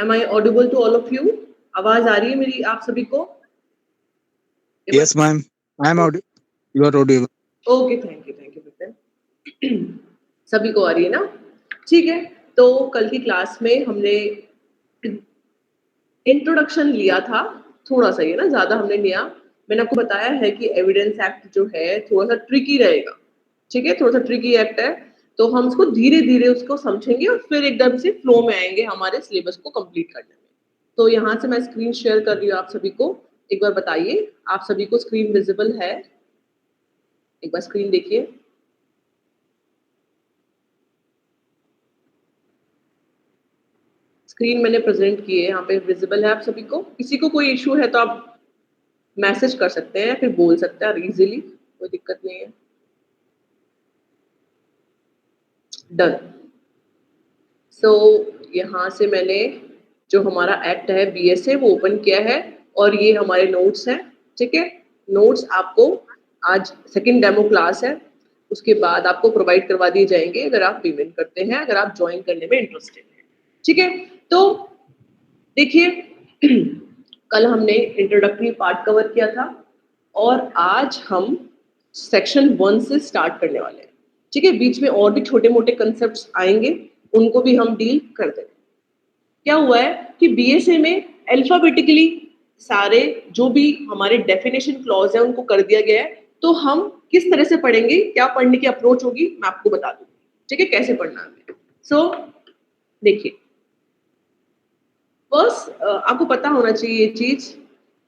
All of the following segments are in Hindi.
Am I audible to all of you? आवाज आ रही है मेरी आप सभी को? Yes, ma'am. I'm audible. You are audible. Okay, thank you Vipin. सभी को आ रही है ना? ठीक है, तो कल की क्लास में हमने इंट्रोडक्शन लिया था, थोड़ा सा ही ना, ज्यादा हमने लिया। मैंने आपको बताया है कि एविडेंस एक्ट जो है थोड़ा सा ट्रिकी रहेगा, ठीक है, थोड़ा सा ट्रिकी एक्ट है, तो हम उसको धीरे धीरे उसको समझेंगे और फिर एकदम से फ्लो में आएंगे हमारे सिलेबस को कंप्लीट करने में। तो यहाँ से मैं स्क्रीन शेयर कर रही हूँ आप सभी को। एक बार बताइए आप सभी को स्क्रीन विजिबल है? एक बार स्क्रीन देखिए। स्क्रीन मैंने प्रेजेंट की है, यहाँ पे विजिबल है आप सभी को? किसी को कोई इशू है तो आप मैसेज कर सकते हैं, फिर बोल सकते हैं इजीली, कोई दिक्कत नहीं है। डन। सो यहाँ से मैंने जो हमारा एक्ट है बीएसए वो ओपन किया है और ये हमारे नोट्स हैं, ठीक है। नोट्स आपको आज सेकंड डेमो क्लास है, उसके बाद आपको प्रोवाइड करवा दिए जाएंगे अगर आप पेमेंट करते हैं, अगर आप ज्वाइन करने में इंटरेस्टेड हैं, ठीक है। तो देखिए कल हमने इंट्रोडक्टरी पार्ट कवर किया था और आज हम सेक्शन 1 से स्टार्ट करने वाले हैं, ठीक है। बीच में और भी छोटे मोटे कंसेप्ट्स आएंगे, उनको भी हम डील कर देंगे। क्या हुआ है कि बीएसए में अल्फाबेटिकली सारे जो भी हमारे डेफिनेशन क्लॉज है उनको कर दिया गया है, तो हम किस तरह से पढ़ेंगे, क्या पढ़ने की अप्रोच होगी मैं आपको बता दूंगी, ठीक है, कैसे पढ़ना है। सो देखिए, फर्स्ट आपको पता होना चाहिए ये चीज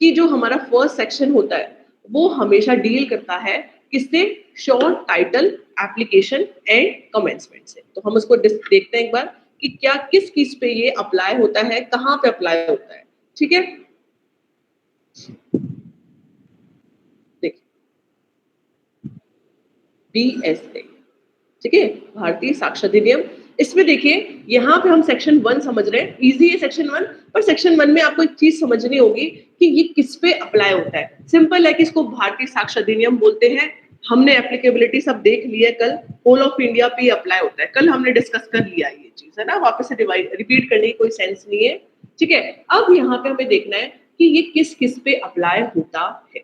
कि जो हमारा फर्स्ट सेक्शन होता है वो हमेशा डील करता है किससे? Short title, application and commencement से। तो हम उसको देखते हैं एक बार कि क्या किस किस पे ये अप्लाई होता है, कहाँ पे अप्लाई होता है, ठीक है। देखिए बीएसए, ठीक है, भारतीय साक्षर अधिनियम। इसमें देखिए यहाँ पे हम सेक्शन 1 समझ रहे हैं, इजी है सेक्शन 1, पर सेक्शन 1 में आपको एक चीज समझनी होगी कि ये किस पे अप्लाई होता है। सिंपल है कि इसको भारतीय साक्षर अधिनियम बोलते हैं। हमने एप्लीकेबिलिटी सब देख लिया है, कल होल ऑफ इंडिया पे अप्लाई होता है, कल हमने डिस्कस कर लिया ये चीज, है ना, वापस से रिपीट करने की कोई सेंस नहीं है, ठीक है। अब यहाँ पे हमें देखना है कि ये किस किस पे अप्लाई होता है,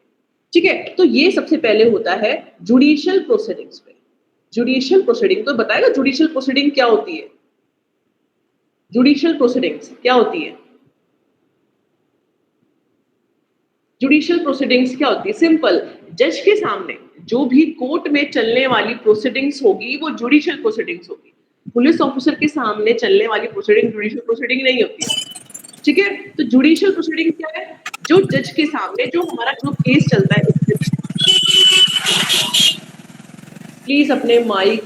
ठीक है। तो ये सबसे पहले होता है जुडिशियल प्रोसीडिंग्स पे। जुडिशियल प्रोसीडिंग तो बताएगा जुडिशियल प्रोसीडिंग क्या होती है? जुडिशियल प्रोसीडिंग्स क्या होती है? जुडिशियल प्रोसीडिंग्स क्या होती है? सिंपल, जज के सामने जो भी कोर्ट में चलने वाली प्रोसीडिंग्स होगी वो जुडिशियल प्रोसीडिंग्स होगी। पुलिस ऑफिसर के सामने चलने वाली प्रोसीडिंग जुडिशियल प्रोसीडिंग नहीं होती है, ठीक है। तो जुडिशियल प्रोसीडिंग क्या है? जो जज के सामने जो हमारा जो केस चलता है, प्लीज अपने माइक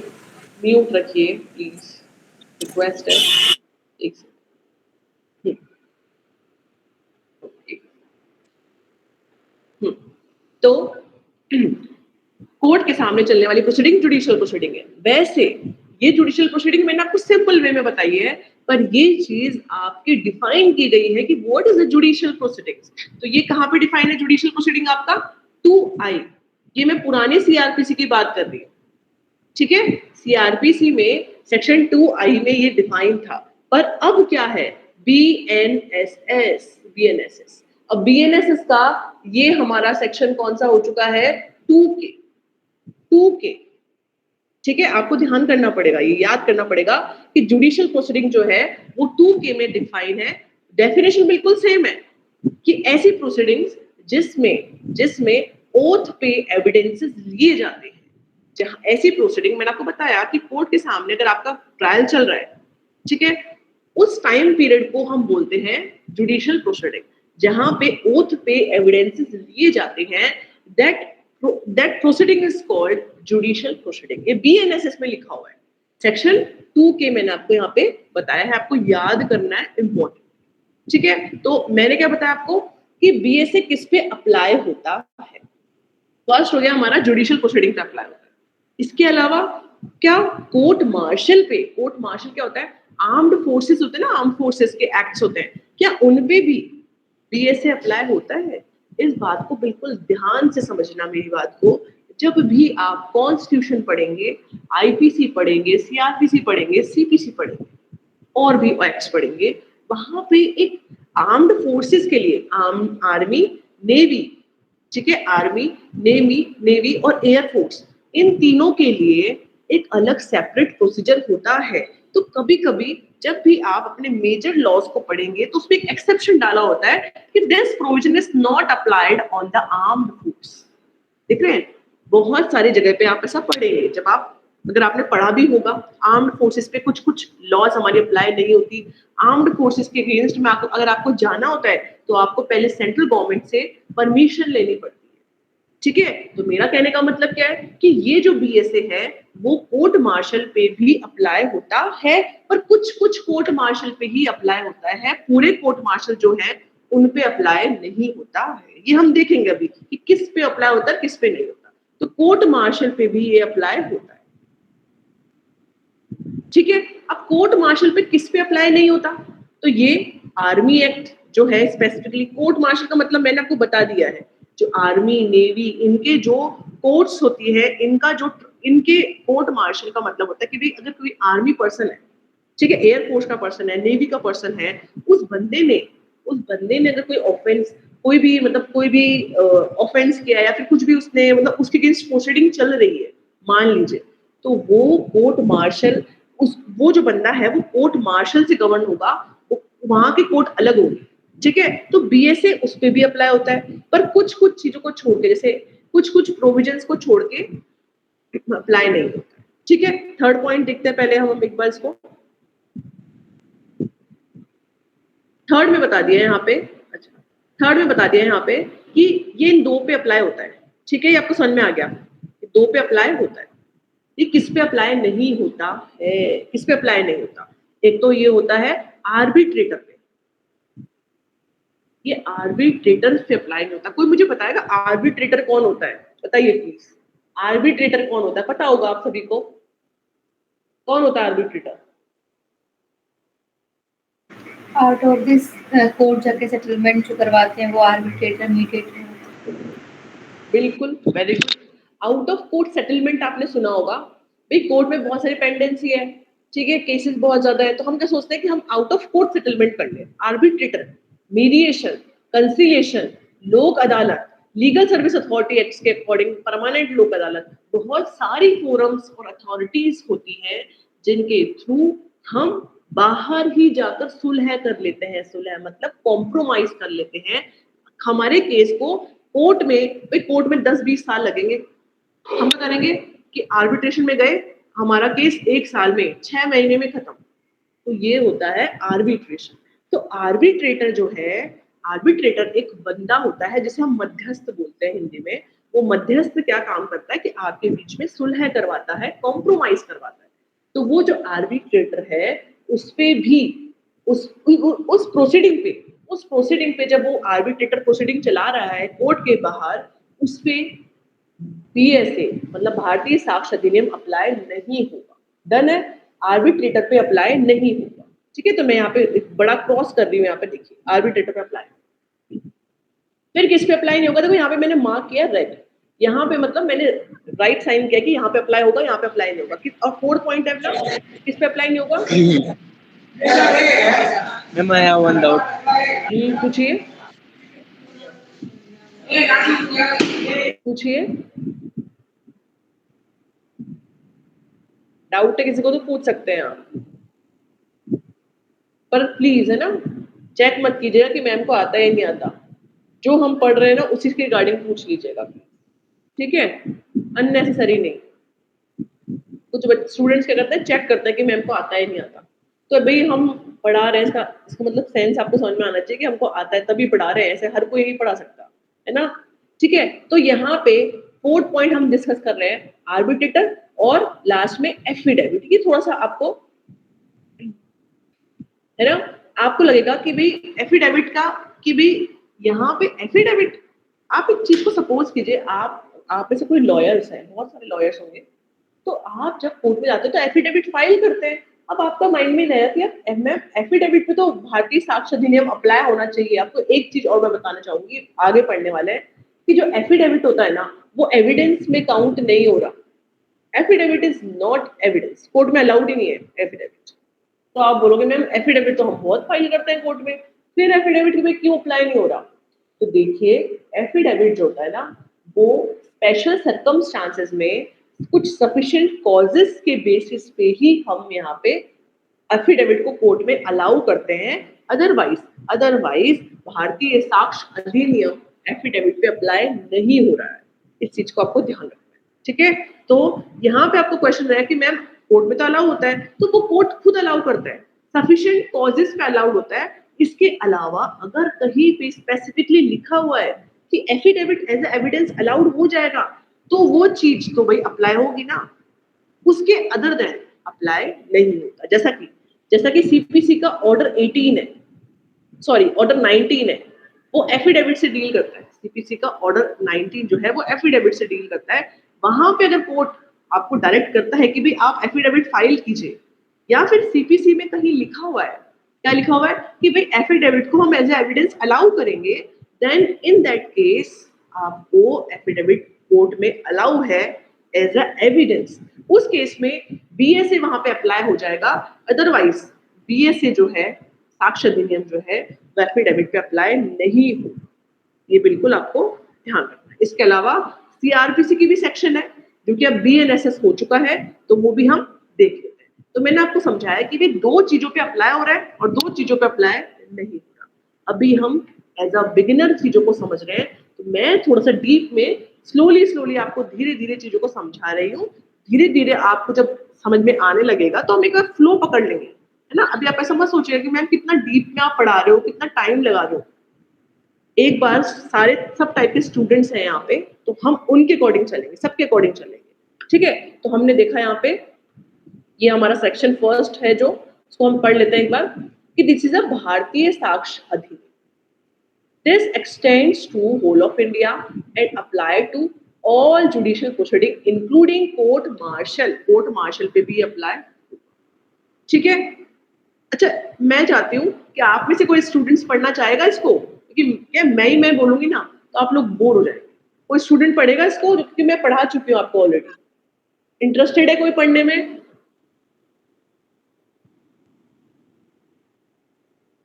म्यूट रखिए प्लीज, रिक्वेस्ट है। एक सेकंड। तो कोर्ट के सामने चलने वाली प्रोसीडिंग जुडिशियल प्रोसीडिंग है। वैसे ये जुडिशियल प्रोसीडिंग मैंने आपको सिंपल वे में बताई है, पर ये चीज आपकी डिफाइन की गई है कि what is the judicial proceedings. तो ये कहाँ पे डिफाइन है जुडिशियल प्रोसीडिंग आपका? 2I। ये मैं पुराने सीआरपीसी की बात कर रही हूँ, ठीक है। सीआरपीसी में सेक्शन 2I में ये डिफाइन था, पर अब क्या है? बीएनएसएस। बीएनएसएस, अब बीएनएसएस का ये हमारा सेक्शन कौन सा हो चुका है? 2K। 2K, ठीक है। आपको ध्यान करना पड़ेगा, ये याद करना पड़ेगा कि जुडिशियल प्रोसीडिंग जो है वो 2K में डिफाइन है। डेफिनेशन बिल्कुल सेम है कि ऐसी प्रोसीडिंग्स जिसमें ओथ पे एविडेंसेस लिए जाते हैं। जहां ऐसी प्रोसीडिंग मैंने आपको बताया कि कोर्ट के सामने अगर आपका ट्रायल चल रहा है, ठीक है, उस टाइम पीरियड को हम बोलते हैं जुडिशियल प्रोसीडिंग, जहां पे ओथ पे एविडेंसेस लिए जाते हैं। That proceeding is called judicial proceeding. ये बीएनएसएस में लिखा हुआ है, सेक्शन 2K मैंने आपको यहाँ पे बताया है, आपको याद करना है, इंपॉर्टेंट, ठीक है। तो मैंने क्या बताया आपको कि बीएसए किस पे अप्लाई होता है? फर्स्ट हो गया हमारा जुडिशियल प्रोसीडिंग पे अप्लाई होता है। इसके अलावा क्या? कोर्ट मार्शल पे। कोर्ट मार्शल क्या होता है? आर्म्ड फोर्सेस होते हैं ना, आर्म्ड फोर्सेस के एक्ट्स होते हैं, क्या उन पे भी बीएसए अप्लाई होता है? इस बात को बिल्कुल ध्यान से समझना, मेरी बात को। जब भी आप कॉन्स्टिट्यूशन पढ़ेंगे, आईपीसी पढ़ेंगे, सीआरपीसी पढ़ेंगे, सीपीसी पढ़ेंगे और भी एक्ट्स पढ़ेंगे, वहां पे एक आर्म्ड फोर्सेस के लिए आर्मी, नेवी, ठीक है, आर्मी, नेवी और एयरफोर्स, इन तीनों के लिए एक अलग सेपरेट प्रोसीजर होता है। तो कभी कभी जब भी आप अपने मेजर लॉज को पढ़ेंगे तो उसमें एक एक्सेप्शन डाला होता है कि this provision is not applied on the armed force. देख रहे हैं, बहुत सारी जगह पे आप ऐसा पढ़ेंगे। जब आप, अगर आपने पढ़ा भी होगा, आर्म्ड फोर्सेस पे कुछ कुछ लॉज हमारी अप्लाई नहीं होती। आर्म्ड फोर्सेस के अगेंस्ट में आपको, अगर आपको जाना होता है तो आपको पहले सेंट्रल गवर्नमेंट से परमिशन लेनी पड़ती है, ठीक है। तो मेरा कहने का मतलब क्या है कि ये जो बीएसए है वो कोर्ट मार्शल पे भी अप्लाई होता है, पर कुछ कुछ कोर्ट मार्शल पे ही अप्लाई होता है, पूरे कोर्ट मार्शल जो है उन पे अप्लाई नहीं होता है। ये हम देखेंगे अभी कि किस पे अप्लाई होता है, किस पे नहीं होता। तो कोर्ट मार्शल पे भी ये अप्लाई होता है, ठीक है। अब कोर्ट मार्शल पे किस पे अप्लाई नहीं होता, तो ये आर्मी एक्ट जो है स्पेसिफिकली, कोर्ट मार्शल का मतलब मैंने आपको बता दिया है, जो आर्मी, नेवी, इनके जो कोर्ट्स होती है, इनके कोर्ट मार्शल का मतलब होता है कि भाई अगर कोई आर्मी पर्सन है, ठीक है, एयरफोर्स का पर्सन है, नेवी का पर्सन है, उस बंदे ने अगर कोई ऑफेंस, कोई भी मतलब कोई भी ऑफेंस किया है या फिर कुछ भी उसने मतलब उसके अगेंस्ट प्रोसीडिंग चल रही है, मान लीजिए, तो वो कोर्ट मार्शल, उस वो जो बंदा है वो कोर्ट मार्शल से गवर्न होगा, वहां की कोर्ट अलग होगी, ठीक है। तो बीएसए उस पे भी अप्लाई होता है, पर कुछ कुछ चीजों को छोड़ के, जैसे कुछ कुछ प्रोविजंस को छोड़ के अप्लाई नहीं होता, ठीक है। थर्ड पॉइंट देखते हैं पहले हम एक बार इसको, थर्ड में बता दिया है यहाँ पे, अच्छा, थर्ड में बता दिया है यहाँ पे कि ये इन दो पे अप्लाई होता है, ठीक है। ये आपको समझ में आ गया, दो पे अप्लाई होता है। ये किस पे अप्लाई नहीं होता है, किस पे अप्लाई नहीं होता, एक तो ये होता है आर्बिट्रेटर पे, ये आर्बिट्रेटर पे अप्लाई नहीं होता। कोई मुझे बताएगा आर्बिट्रेटर कौन होता है, बताइए प्लीज, आर्बिट्रेटर कौन होता है, पता होगा आप सभी को, कौन होता है arbitrator? Out of this court जाके सेटलमेंट जो करवाते हैं वो आर्बिट्रेटर, मीडिएटर। बिल्कुल, very good. Out of court settlement आपने सुना होगा, भाई कोर्ट में बहुत सारी पेंडेंसी है, ठीक है, केसेस बहुत ज्यादा है, तो हम क्या सोचते हैं कि हम आउट ऑफ कोर्ट सेटलमेंट कर लें। आर्बिट्रेटर, मीडिएशन, कंसिलिएशन, लोक अदालत, लीगल सर्विस अथॉरिटी एक्ट के अकॉर्डिंग परमानेंट लोक अदालत, बहुत सारी फोरम्स और अथॉरिटीज होती हैं जिनके थ्रू हम बाहर ही जाकर सुलह कर लेते हैं। सुलह मतलब कॉम्प्रोमाइज कर लेते हैं हमारे केस को। कोर्ट में, भाई कोर्ट में 10-20 साल लगेंगे, हम क्या करेंगे कि आर्बिट्रेशन में गए, हमारा केस 1 साल में, 6 महीने में खत्म। तो ये होता है आर्बिट्रेशन। तो आर्बिट्रेटर जो है, आर्बिट्रेटर एक बंदा होता है जिसे हम मध्यस्थ बोलते हैं हिंदी में। वो मध्यस्थ क्या काम करता है कि आपके बीच में सुलह करवाता है, कॉम्प्रोमाइज करवाता है। तो वो जो आर्बिट्रेटर है उस पे भी, उस प्रोसीडिंग पे जब वो आर्बिट्रेटर प्रोसीडिंग चला रहा है कोर्ट के बाहर, उस पे बीएसए मतलब भारतीय साक्ष्य अधिनियम अप्लाई नहीं होगा। डन है, आर्बिट्रेटर पे अप्लाई नहीं होगा, ठीक है। तो मैं यहाँ पे एक बड़ा क्रॉस कर रही हूँ, यहाँ पे देखिए आर्बिट्रेटर पे अप्लाई। फिर किस पे अप्लाई नहीं होगा, देखो यहाँ पे मैंने मार्क किया रेड, यहाँ पे मतलब मैंने राइट साइन किया कि यहाँ पे अप्लाई होगा, यहाँ पे अप्लाई नहीं होगा। और फोर्थ पॉइंट है अपना, किस पे अप्लाई नहीं होगा? Ma'am, I have one doubt. पूछिए पूछिए, डाउट है किसी को तो पूछ सकते हैं आप, पर प्लीज है ना, चेक मत कीजिएगा कि मैम को आता है या नहीं आता। जो हम पढ़ रहे हैं ना उसी के रिगार्डिंग पूछ लीजिएगा, ठीक है, अननेसेसरी नहीं। कुछ स्टूडेंट्स क्या करते हैं, चेक करते हैं कि मैम को आता है नहीं आता। तो भाई हम पढ़ा रहे हैं, इसका मतलब सेंस आपको समझ में आना चाहिए कि हमको आता है तभी पढ़ा रहे हैं, ऐसे हर कोई नहीं पढ़ा सकता, है ना, ठीक है। तो यहाँ पे फोर्थ पॉइंट हम डिस्कस कर रहे हैं आर्बिट्रेटर, और लास्ट में एफिडेविट। ये थोड़ा सा आपको, है ना, आपको लगेगा कि भाई एफिडेविट का, कि भाई यहाँ पे एफिडेविट, आप एक चीज को सपोज कीजिए, आप में से कोई लॉयर्स है, बहुत सारे लॉयर्स होंगे, तो आप जब कोर्ट में जाते हैं तो एफिडेविट फाइल करते हैं। अब आपका माइंड में रहेगा कि यार मैम एफिडेविट पे तो भारतीय साक्ष्य अधिनियम अप्लाई होना चाहिए। आपको एक चीज और मैं बताना चाहूंगी, आगे पढ़ने वाले हैं, कि जो एफिडेविट होता है ना वो एविडेंस में काउंट नहीं हो रहा। Affidavit is not evidence, court में अलाउड ही नहीं है एफिडेविट, तो आप बोलोगे मैम एफिडेविट तो हम बहुत फाइल करते हैं कोर्ट में, फिर एफिडेविट में क्यों अप्लाई नहीं हो रहा? तो देखिए एफिडेविट जो होता है ना वो स्पेशल सर्कमस्टांसेस में कुछ सफिशिएंट कॉजेस के बेसिस पे ही हम यहाँ पे एफिडेविट को कोर्ट में अलाउ करते हैं, अदरवाइज भारतीय साक्ष्य अधिनियम एफिडेविट पे अप्लाई नहीं हो रहा है। इस चीज को आपको ध्यान रखना है, ठीक है? तो यहाँ पे आपको क्वेश्चन रहा है कि मैम कोर्ट में तो अलाउ होता है, तो वो कोर्ट खुद अलाउ करता है, सफिशिएंट कॉजेस पे अलाउड होता है। इसके अलावा अगर कहीं पे स्पेसिफिकली लिखा हुआ है कि एफिडेविट एज एविडेंस अलाउड हो जाएगा, तो वो चीज तो भाई अप्लाई होगी ना, उसके अदर देन अप्लाई नहीं होता। जैसा कि सीपीसी का ऑर्डर 18 है, सॉरी ऑर्डर 19 है, वो एफिडेविट से डील करता है। सीपीसी का ऑर्डर 19 जो है वो एफिडेविट से डील करता है। वहां पे अगर कोर्ट आपको डायरेक्ट करता है कि भाई आप एफिडेविट फाइल कीजिए, या फिर सीपीसी में कहीं लिखा हुआ है, क्या लिखा हुआ है कि भाई एफिडेविट को हम एज एविडेंस अलाउ करेंगे, देन इन दैट केस आपको एफिडेविट कोर्ट में अलाउ है एज अ एविडेंस। उस केस में बीएसए वहां पे अप्लाई हो जाएगा, अदरवाइज बीएसए जो है साक्ष्य अधिनियम जो है वो एफिडेविट पे अप्लाई नहीं हो। ये बिल्कुल आपको ध्यान रखना है। इसके अलावा सीआरपीसी की भी सेक्शन है जो कि अब बीएनएसएस हो चुका है, तो वो भी हम देख लेते हैं। तो मैंने आपको समझाया कि भी दो चीजों पे अप्लाई हो रहा है और दो चीजों पे अप्लाई नहीं हो रहा। अभी हम एज अ बिगिनर चीजों को समझ रहे हैं, तो मैं थोड़ा सा डीप में स्लोली आपको धीरे धीरे चीजों को समझा रही हूँ। धीरे धीरे आपको जब समझ में आने लगेगा तो हम एक बार फ्लो पकड़ लेंगे, है ना? अभी आप ऐसा मत सोचिएगा कि मैम कितना डीप में आप पढ़ा रहे हो, कितना टाइम लगा रहे हो। एक बार सारे सब टाइप के स्टूडेंट्स हैं यहाँ पे, तो हम उनके अकॉर्डिंग चलेंगे, सबके अकॉर्डिंग चलेंगे, ठीक है? तो हमने देखा यहाँ पे ये हमारा सेक्शन फर्स्ट है, जो इसको हम पढ़ लेते हैं एक बार कि दिस इज अ भारतीय साक्ष्य अधिनियम। This extends to whole of India and apply to all judicial proceeding including court martial। Court martial पे भी अप्लाई, ठीक है? अच्छा, मैं चाहती हूँ कि आप में से कोई स्टूडेंट्स पढ़ना चाहेगा इसको, क्योंकि क्या मैं बोलूंगी ना तो आप लोग बोर हो जाएंगे। कोई स्टूडेंट पढ़ेगा इसको, क्योंकि मैं पढ़ा चुकी हूँ आपको ऑलरेडी। इंटरेस्टेड है कोई पढ़ने में?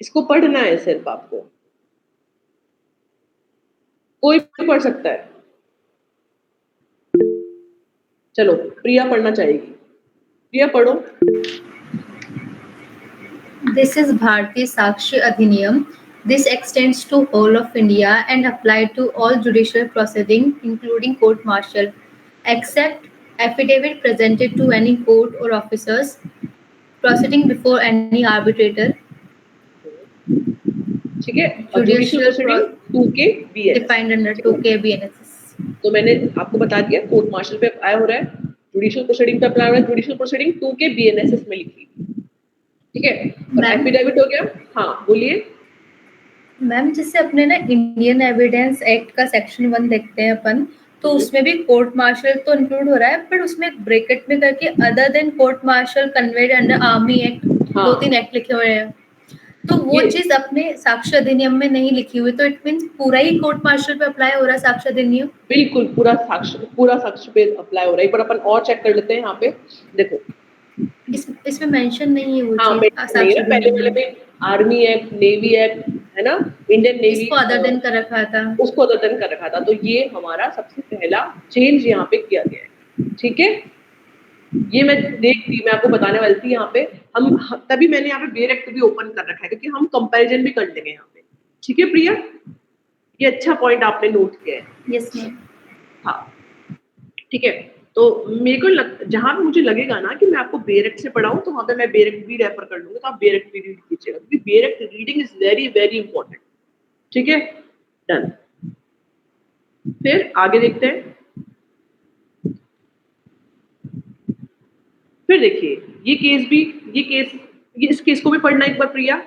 इसको पढ़ना है सिर्फ आपको, कोई भी पढ़ सकता है। चलो प्रिया पढ़ना चाहेगी, प्रिया पढ़ो। This is Bharatiya Sakshi Adhiniyam. This extends to whole of India and applied to all judicial proceeding, including court martial, except affidavit presented to any court or officers proceeding before any arbitrator. ठीक है? और judicial proceeding 2K BNSS defined under 2K BNSS. तो मैंने आपको बता दिया कोर्ट मार्शल पे अप्लाई हो रहा है, जुडिशियल प्रोसीडिंग पे अप्लाई हो रहा है, जुडिशियल प्रोसीडिंग 2K BNSS में लिखी, ठीक है? और एफिडेविट हो गया। हाँ बोलिए मैम। जैसे अपने ना इंडियन एविडेंस एक्ट का सेक्शन 1 देखते हैं अपन, तो उसमें भी कोर्ट मार्शल तो इंक्लूड हो रहा है, बट उसमें एक ब्रैकेट में करके other than court martial convened under army act, 2-3 act लिखे हुए हैं। तो वो चीज अपने साक्ष्य अधिनियम में नहीं लिखी हुई, तो इट मींस पूरा ही कोर्ट मार्शल पे अप्लाई हो रहा है साक्ष्य अधिनियम? बिल्कुल पूरा साक्ष्य पे अप्लाई हो रहा है। एक बार अपन और चेक कर लेते हैं। यहाँ पे देखो इसमें मेंशन नहीं है वो चीज, पहले वाले में आर्मी एक्ट, नेवी एक्ट, है ना? इंडियन नेवी इसको अदर देन कर रखा था, उसको अदर देन कर रखा था। तो ये हमारा सबसे पहला चेंज यहाँ पे किया गया है, ठीक है? ये मैं आपको बताने वाली थी। यहाँ पे हम तभी मैंने यहाँ पे बेयर एक्ट भी ओपन कर रखा है, क्योंकि हम कंपैरिजन भी कर लेंगे यहाँ पे, ठीक है प्रिया? ये अच्छा पॉइंट आपने नोट किया है। Yes ma'am. हाँ ठीक है। तो मेरे को जहां पे मुझे लगेगा ना कि मैं आपको बेयर एक्ट से पढ़ाऊं, तो वहां पे मैं बेयर एक्ट भी रेफर कर लूंगा, तो आप बेयर एक्ट भी रीड कीजिएगा, क्योंकि bare act reading is very very important, ठीक है? डन। फिर आगे देखते हैं। फिर देखिए इस केस को भी पढ़ना एक बार प्रिया।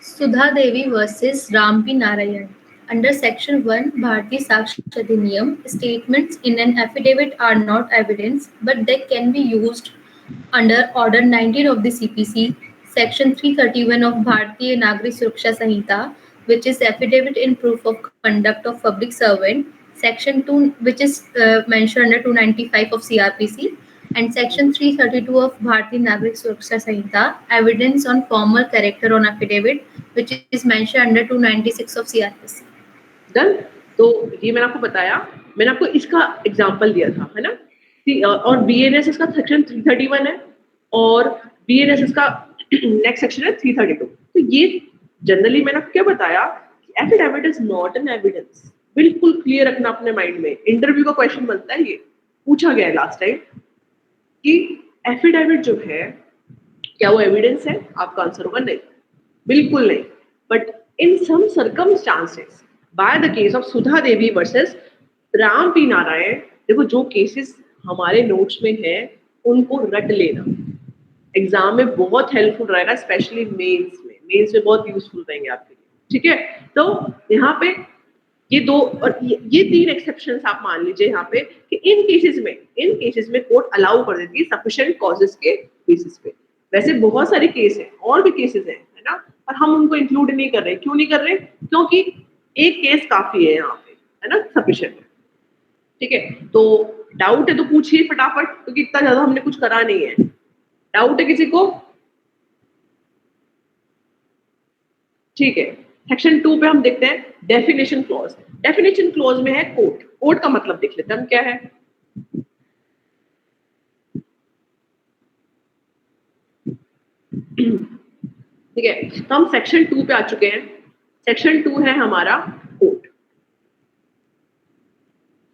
सुधा Devi versus रामपी Narayan. Under Section 1 Bharatiya Sakshi Adhiniyam, statements in an affidavit are not evidence, but they can be used under Order 19 of the CPC, Section 331 of Bharatiya Nagrik Suraksha Sanhita, which is affidavit in proof of conduct of public servant, Section 2, which is mentioned under 295 of CRPC, and Section 332 of Bharatiya Nagrik Suraksha Samhita, evidence on formal character on affidavit, which is mentioned under 296 of CRPC. Done. तो ये मैंने आपको बताया, मैंने आपको इसका एग्जांपल दिया था, है ना। और बीएनएस का सेक्शन 331 है और बीएनएस का नेक्स्ट सेक्शन है 332। तो ये जनरली मैंने आपको क्या बताया कि affidavit is not an evidence. बिल्कुल क्लियर रखना अपने माइंड में, इंटरव्यू का क्वेश्चन बनता है, ये पूछा गया है लास्ट टाइम कि एफिडेविट जो है क्या वो एविडेंस है। आपका आंसर होगा नहीं, बिल्कुल नहीं। But in some circumstances by the case of Sudha Devi versus Ram P Narayan, देखो जो केसेस हमारे नोट्स में है उनको रट लेना, एग्जाम में बहुत हेल्पफुल रहेगा, स्पेशली मेंस में बहुत यूजफुल रहेंगे आपके लिए, ठीक है। तो यहाँ पे ये दो और ये तीन एक्सेप्शंस आप मान लीजिए यहाँ पे कि इन केसेस में कोर्ट अलाउ कर देती है सफिशिएंट कॉजेस के बेसिस पे। वैसे बहुत सारे केस हैं और भी केसेस हैं, है ना, पर हम उनको इंक्लूड नहीं कर रहे। क्यों नहीं कर रहे? क्योंकि एक केस काफी है यहाँ पे, है ना, सफिशिएंट है, ठीक है। तो डाउट है तो पूछिए फटाफट, क्योंकि इतना ज्यादा हमने कुछ करा नहीं है। डाउट है किसी को? ठीक है। सेक्शन 2 पे हम देखते हैं डेफिनेशन क्लॉज। डेफिनेशन क्लॉज में है कोर्ट। कोर्ट का मतलब देख लेते हैं हम क्या है। ठीक है, तो हम सेक्शन 2 पे आ चुके हैं। सेक्शन 2 है हमारा कोर्ट।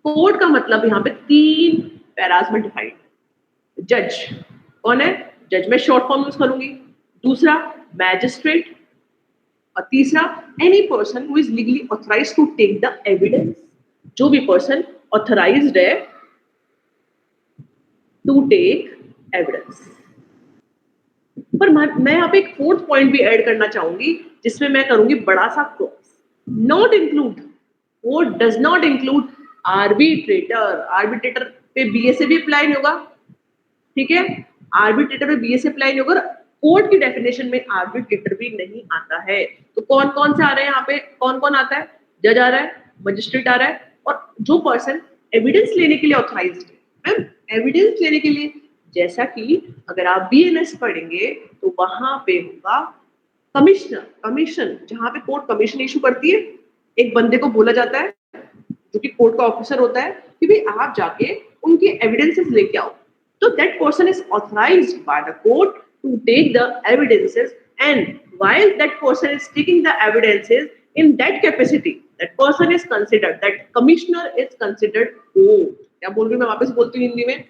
कोर्ट का मतलब यहाँ पे 3 पैरास में डिफाइंड है। जज कौन है? जज में शॉर्ट फॉर्म यूज करूंगी। दूसरा मैजिस्ट्रेट, और तीसरा any person who is legally authorised to take the evidence. जो भी पर्सन ऑथराइज्ड है टू टेक एविडेंस। पर मैं यहाँ पे एक 4th पॉइंट भी ऐड करना चाहूंगी, जिसमें मैं करूंगी बड़ा सा क्लॉज, नॉट इंक्लूड। वो does not include arbitrator. Arbitrator पे बीएसए भी अप्लाई नहीं होगा, ठीक है। आर्बिट्रेटर पे बीएसए अप्लाई नहीं होगा। कोर्ट की डेफिनेशन में आर्बिट्रेटर भी नहीं आता है। तो कौन कौन से आ रहे हैं यहाँ पे? कौन कौन आता है? जज आ रहा है, मजिस्ट्रेट आ रहा है, और जो पर्सन एविडेंस लेने के लिए ऑथराइज्ड है। मैम एविडेंस लेने के लिए, जैसा कि अगर आप बीएनएस पढ़ेंगे तो वहां पे होगा कमिश्नर। कमीशन, जहां पे कोर्ट कमीशन इशू करती है, एक बंदे को बोला जाता है जो कि कोर्ट का ऑफिसर होता है कि भाई आप जाके उनके एविडेंसेस लेके आओ। तो that person is authorised by the court to take the evidences, and while that person is taking the evidences in that capacity, that person is considered, that commissioner is considered court। क्या बोल रही हूँ मैं? वापस बोलती हूँ हिंदी में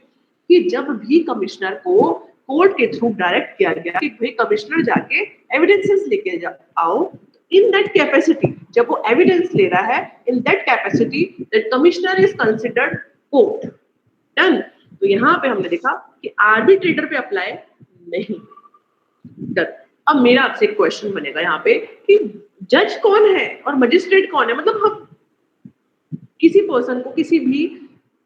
कि जब भी कमिश्नर को कोर्ट के थ्रू डायरेक्ट किया गया कि भाई कमिश्नर जाके एविडेंसेस लेके आओ, इन दैट कैपेसिटी, जब वो एविडेंस ले रहा है, in that capacity that commissioner is considered court. Done. तो यहाँ पे हमने देखा कि आर्बिट्रेटर पे अप्लाई नहीं। डन। अब मेरा आपसे एक क्वेश्चन बनेगा यहाँ पे कि जज कौन है और मजिस्ट्रेट कौन है? मतलब हम किसी पर्सन को, किसी भी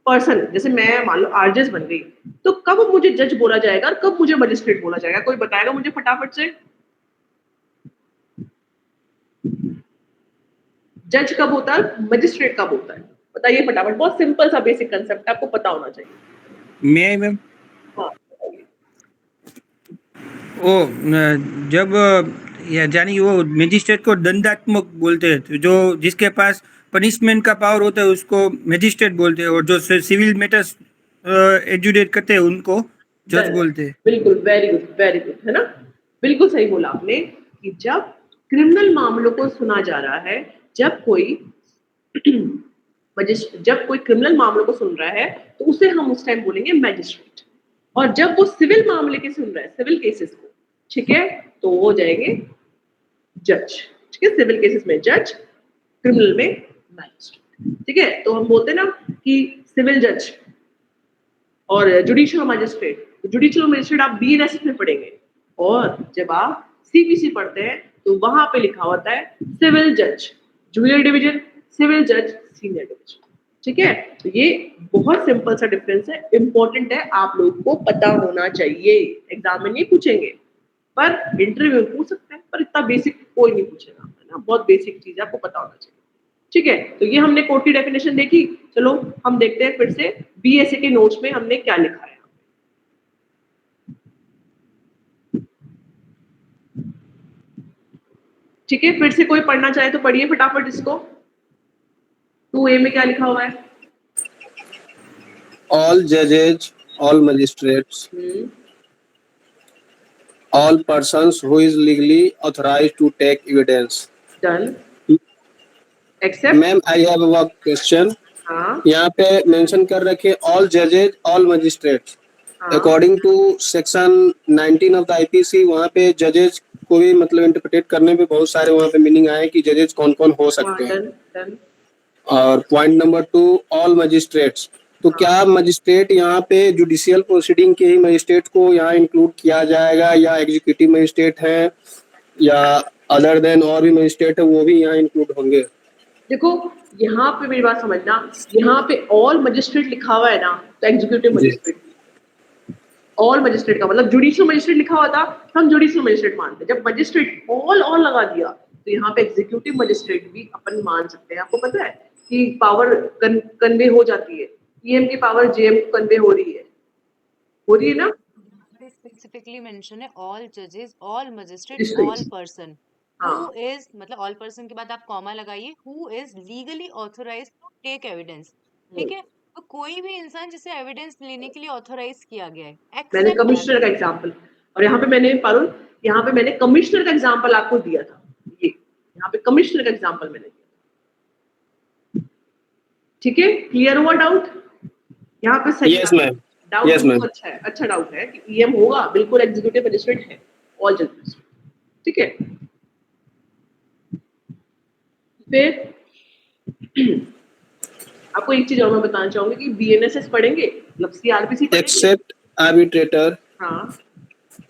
पर्सन, जैसे मैं मान लो आरजेस बन गई, तो कब मुझे जज बोला जाएगा और कब मुझे मजिस्ट्रेट बोला जाएगा? कोई बताएगा मुझे फटाफट से? जज कब होता है, मजिस्ट्रेट कब होता है? बताइए फटाफट। बहुत सिंपल सा बेसिक कंसेप्ट आपको पता होना चाहिए। मैम हाँ, जब यानी वो मजिस्ट्रेट को दंडात्मक बोलते हैं, तो जो जिसके पास पनिशमेंट का पावर होता है उसको मजिस्ट्रेट बोलते हैं, और जो सिविल मैटर्स एडजुडिकेट करते हैं उनको जज बोलते हैं। बिल्कुल, वेरी गुड, है ना। बिल्कुल सही बोला आपने कि जब क्रिमिनल मामलों को सुना जा रहा है, जब कोई क्रिमिनल मामलों को सुन रहा है, तो उसे हम उस टाइम बोलेंगे मैजिस्ट्रेट। और जब वो सिविल मामले के सुन रहा है, सिविल केसेस को, ठीक है, तो वो हो जाएंगे जज। ठीक है, सिविल केसेस में जज, क्रिमिनल में मैजिस्ट्रेट। ठीक है, तो हम बोलते हैं ना कि सिविल जज और जुडिशियल मजिस्ट्रेट। जुडिशियल मजिस्ट्रेट आप बीएनएस में पढ़ेंगे, और जब आप सीपीसी पढ़ते हैं तो वहां पे लिखा होता है सिविल जज जूनियर डिवीजन, सिविल जज सीनियर डिवीजन। ठीक है, तो ये बहुत सिंपल सा डिफरेंस है, इंपॉर्टेंट है, आप लोगों को पता होना चाहिए। एग्जाम में नहीं पूछेंगे पर इंटरव्यू में पूछ सकते हैं, पर इतना बेसिक कोई नहीं पूछेगा, है ना। बहुत बेसिक चीज आपको पता होना चाहिए। ठीक है, तो ये हमने कोर्ट की डेफिनेशन देखी। चलो हम देखते हैं फिर से बीएसए के नोट्स में हमने क्या लिखा है। ठीक है, फिर से कोई पढ़ना चाहे तो पढ़िए फटाफट इसको। 2A में क्या लिखा हुआ है? all judges, all magistrates, all persons who is legally authorized to take evidence. Done. Except. Ma'am I have a question. हाँ यहाँ पे मेंशन कर रखे ऑल जजेज ऑल मजिस्ट्रेट्स। हाँ according to section 19 of the IPC, वहाँ पे जजेज को भी मतलब इंटरप्रेट करने पे बहुत सारे वहाँ पे मीनिंग आए कि जजेज कौन कौन हो सकते हैं। Done done. और पॉइंट नंबर 2 ऑल मजिस्ट्रेट्स, तो क्या मजिस्ट्रेट यहाँ पे जुडिशियल प्रोसीडिंग के ही मजिस्ट्रेट को यहाँ इंक्लूड किया जाएगा या एग्जीक्यूटिव मजिस्ट्रेट है या अदर देन और भी मजिस्ट्रेट है वो भी यहाँ इंक्लूड होंगे? देखो यहाँ पे मेरी बात समझना, यहाँ पे ऑल मजिस्ट्रेट लिखा हुआ है ना, तो एग्जीक्यूटिव मजिस्ट्रेट, ऑल मजिस्ट्रेट का मतलब जुडिशियल मजिस्ट्रेट लिखा हुआ था, हम जुडिशियल मजिस्ट्रेट मानते। जब मजिस्ट्रेट ऑल लगा दिया तो यहाँ पे एग्जीक्यूटिव मजिस्ट्रेट भी अपन मान सकते हैं। आपको पता है कि पावर कन्वे हो जाती है, पीएम की पावर जेएम को कन्वे हो रही है ना। स्पेसिफिकली मेंशन है ऑल जजेस, all magistrate, Districts. All person हाँ। हु इज, मतलब ऑल पर्सन के बाद आप कॉमा लगाइए, who is legally authorised to take evidence. ठीक है, तो कोई भी इंसान जिसे एविडेंस लेने के लिए ऑथराइज किया गया है, मैंने एक्सेप्ट कमिश्नर का एग्जांपल, और यहाँ पे मैंने पारुल, यहाँ पे मैंने कमिश्नर का एग्जांपल आपको दिया था। ये यहाँ पे कमिश्नर का एग्जांपल मैंने दिया। ठीक है, क्लियर हुआ डाउट? यहाँ पे सही yes ma'am, doubt yes ma'am. अच्छा है, अच्छा डाउट है कि ईएम होगा, बिल्कुल एग्जीक्यूटिव मजिस्ट्रेट है, ऑल जजेस। ठीक है, फिर आपको एक चीज और मैं बताना चाहूंगी कि बीएनएसएस पढ़ेंगे, मतलब सीआरपीसी पढ़ेंगे। Except arbitrator. हाँ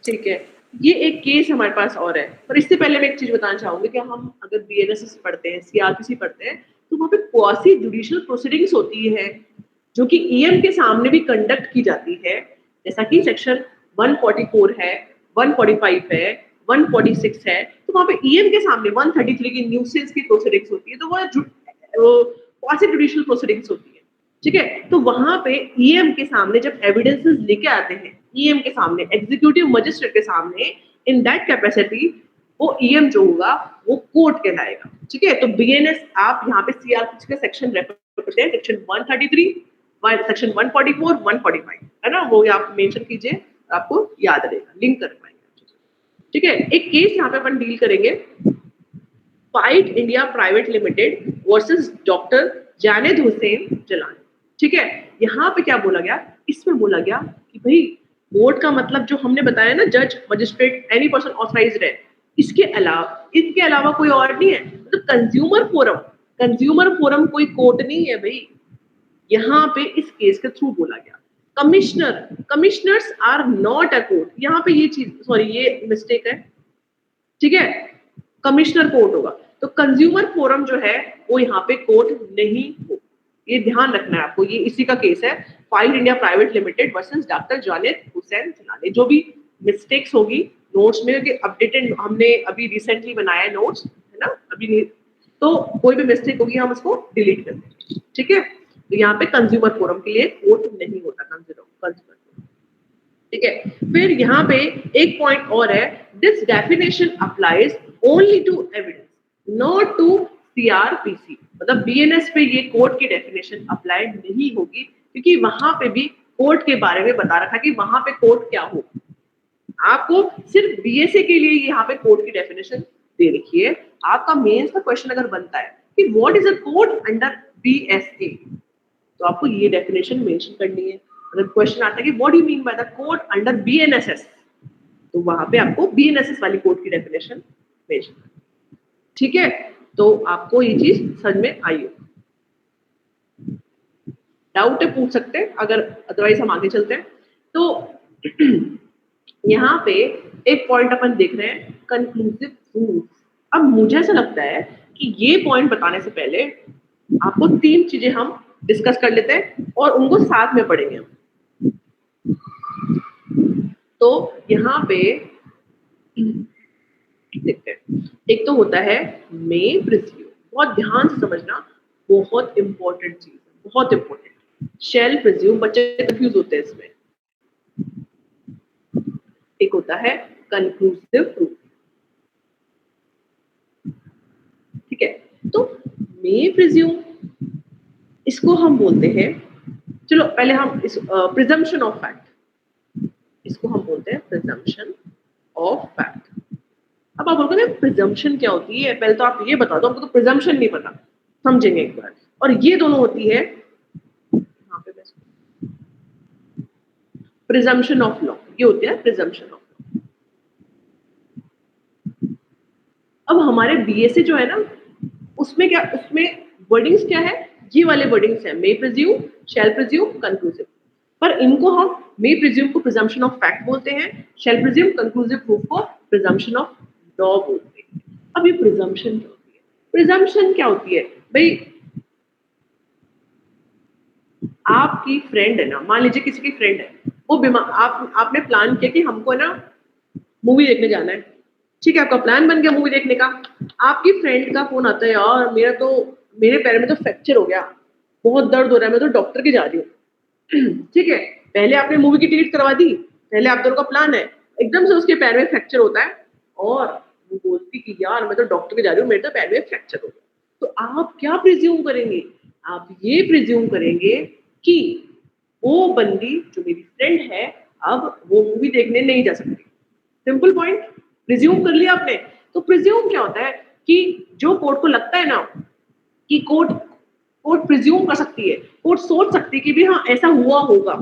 ठीक है, ये एक केस हमारे पास और है, पर इससे पहले मैं एक चीज बताना चाहूंगी कि हम अगर बीएनएसएस पढ़ते हैं, सीआरपीसी पढ़ते हैं, तो वहाँ पे क्वासी जुडिशियल प्रोसीडिंग्स होती है जो कि ईएम के सामने भी कंडक्ट की जाती है, जैसा कि सेक्शन 144 है, 145 है, 146 है। तो वहाँ पे ईएम के सामने 133 की न्यूसेंस की प्रोसीडिंग्स होती है, तो वो क्वासी जुडिशियल प्रोसीडिंग्स होती है। ठीक है, तो वहां पे ईएम के सामने जब एविडेंसेस लेके आते हैं, ईएम के सामने, एग्जीक्यूटिव मजिस्ट्रेट के सामने, इन दैट कैपेसिटी वो ईएम जो होगा वो कोर्ट कहलाएगा। ठीक है, तो बीएनएस आप यहाँ पे सीआरपीसी का सेक्शन रेफर करते हैं, सेक्शन 133, सेक्शन 144, 145 है ना, वो आप मेंशन कीजिए, आपको याद रहेगा, लिंक कर पाएंगे। ठीक है, एक केस यहाँ पे अपन डील करेंगे, fight India private limited versus doctor Janed Hussain Jalani. ठीक है, यहाँ पे क्या बोला गया, इसमें बोला गया कि भाई कोर्ट का मतलब जो हमने बताया ना, जज, मजिस्ट्रेट, एनी पर्सन ऑथराइज्ड है, इनके अलावा कोई और नहीं है। मतलब कंज्यूमर फोरम कोई कोर्ट नहीं है भाई, यहाँ पे इस केस के थ्रू बोला गया। Commissioners are not a court, यहाँ पे ये चीज, सॉरी ये मिस्टेक है। ठीक है, कमिश्नर कोर्ट होगा, तो कंज्यूमर फोरम जो है वो यहाँ पे कोर्ट नहीं हो, ये ध्यान रखना है आपको। ये इसी का केस है, fight India private limited versus doctor Janed Hussain Jalani. जो भी मिस्टेक्स होगी नोट्स में, कि अपडेटेड हमने अभी रिसेंटली बनाया है नोट्स, है ना, अभी नहीं, तो कोई भी मिस्टेक होगी हम उसको डिलीट कर देंगे। ठीक है, तो यहाँ पे कंज्यूमर फोरम के लिए कोर्ट नहीं होता कंज्यूमर। ठीक है, फिर यहाँ पे एक पॉइंट और है, this definition applies only to evidence not to CrPC. मतलब बीएनएस पे ये कोर्ट की डेफिनेशन अप्लाई नहीं होगी, क्योंकि वहां पे भी कोर्ट के बारे में बता रखा कि वहां पे कोर्ट क्या हो। आपको सिर्फ बीएसए के लिए यहाँ पे कोर्ट की डेफिनेशन दे रखी है। आपका मेंस का क्वेश्चन अगर बनता है कि what is a court under BSA, तो आपको ये डेफिनेशन मेंशन करनी है। अगर क्वेश्चन आता है कि what do you mean by the court under BNSS, तो वहां पे आपको बीएनएसएस वाली कोर्ट की डेफिनेशन मेंशन करनी है। ठीक है, तो आपको ये चीज समझ में आई हो। डाउट है पूछ सकते हैं, अगर अदरवाइज हम आगे चलते हैं। तो यहाँ पे एक पॉइंट अपन देख रहे हैं, कंक्लूसिव प्रूफ। अब मुझे ऐसा लगता है कि ये पॉइंट बताने से पहले आपको 3 चीजें हम डिस्कस कर लेते हैं और उनको साथ में पढ़ेंगे हम। तो यहाँ पे देखते हैं, एक तो होता है मे प्रिज्यूम, बहुत ध्यान से समझना, बहुत इंपॉर्टेंट चीज है, बहुत इंपॉर्टेंट। शेल प्रिज्यूम, बच्चे कंफ्यूज होते हैं इसमें। एक होता है कंक्लूसिव प्रूफ, ठीक है, तो मे प्रिज्यूम इसको हम बोलते हैं, चलो पहले हम इस प्रिजम्पशन ऑफ फैक्ट, इसको हम बोलते हैं प्रिजम्पशन ऑफ फैक्ट। अब आप बोलोगे प्रिजम्पशन क्या होती है, पहले तो आप ये बता दो, हमको तो प्रिजम्पशन नहीं पता, समझेंगे एक बार। और ये दोनों होती है यहाँ पे प्रिजम्पशन ऑफ लॉ, ये होती है प्रिजम्पशन ऑफ लॉ। अब हमारे बीएसए जो है ना, उसमें क्या, उसमें वर्डिंग्स क्या है, ये वाले वर्डिंग्स है, मे प्रिज्यूम, शैल प्रिज्यूम, कंक्लूसिव। पर इनको हम मे प्रिज्यूम को प्रिजम्पशन ऑफ फैक्ट बोलते हैं, शैल प्रिज्यूम कंक्लूसिव प्रूफ को प्रिजम्पशन ऑफ लॉ बोलते हैं। अब ये प्रिजम्पशन क्या होती है, प्रिजम्पशन क्या होती है भाई, आपकी फ्रेंड है ना, मान लीजिए किसी की फ्रेंड है, वो बीमार, आपने प्लान किया कि हमको ना मूवी देखने जाना है, ठीक है, आपका प्लान बन गया मूवी देखने का। आपकी फ्रेंड का फोन आता है, यार मेरे पैर में तो फ्रैक्चर हो गया, बहुत दर्द हो रहा है, मैं तो डॉक्टर के जा रही हूँ। ठीक है, पहले आपने मूवी की टिकट करवा दी, पहले आप दोनों का प्लान है, एकदम से उसके पैर में फ्रैक्चर होता है और वो बोलती कि यार मैं तो डॉक्टर के जा रही हूँ, मेरे तो पैर में फ्रैक्चर हो गया। तो आप क्या प्रिज्यूम करेंगे, आप ये प्रिज्यूम करेंगे कि वो बंदी जो मेरी फ्रेंड है, अब वो मूवी देखने नहीं जा सकती। सिंपल पॉइंट, प्रिज्यूम कर लिया आपने। तो प्रिज्यूम क्या होता है कि जो कोर्ट को लगता है ना कि कोर्ट प्रिज्यूम कर सकती है, कोर्ट सोच सकती है कि भी हाँ ऐसा हुआ होगा।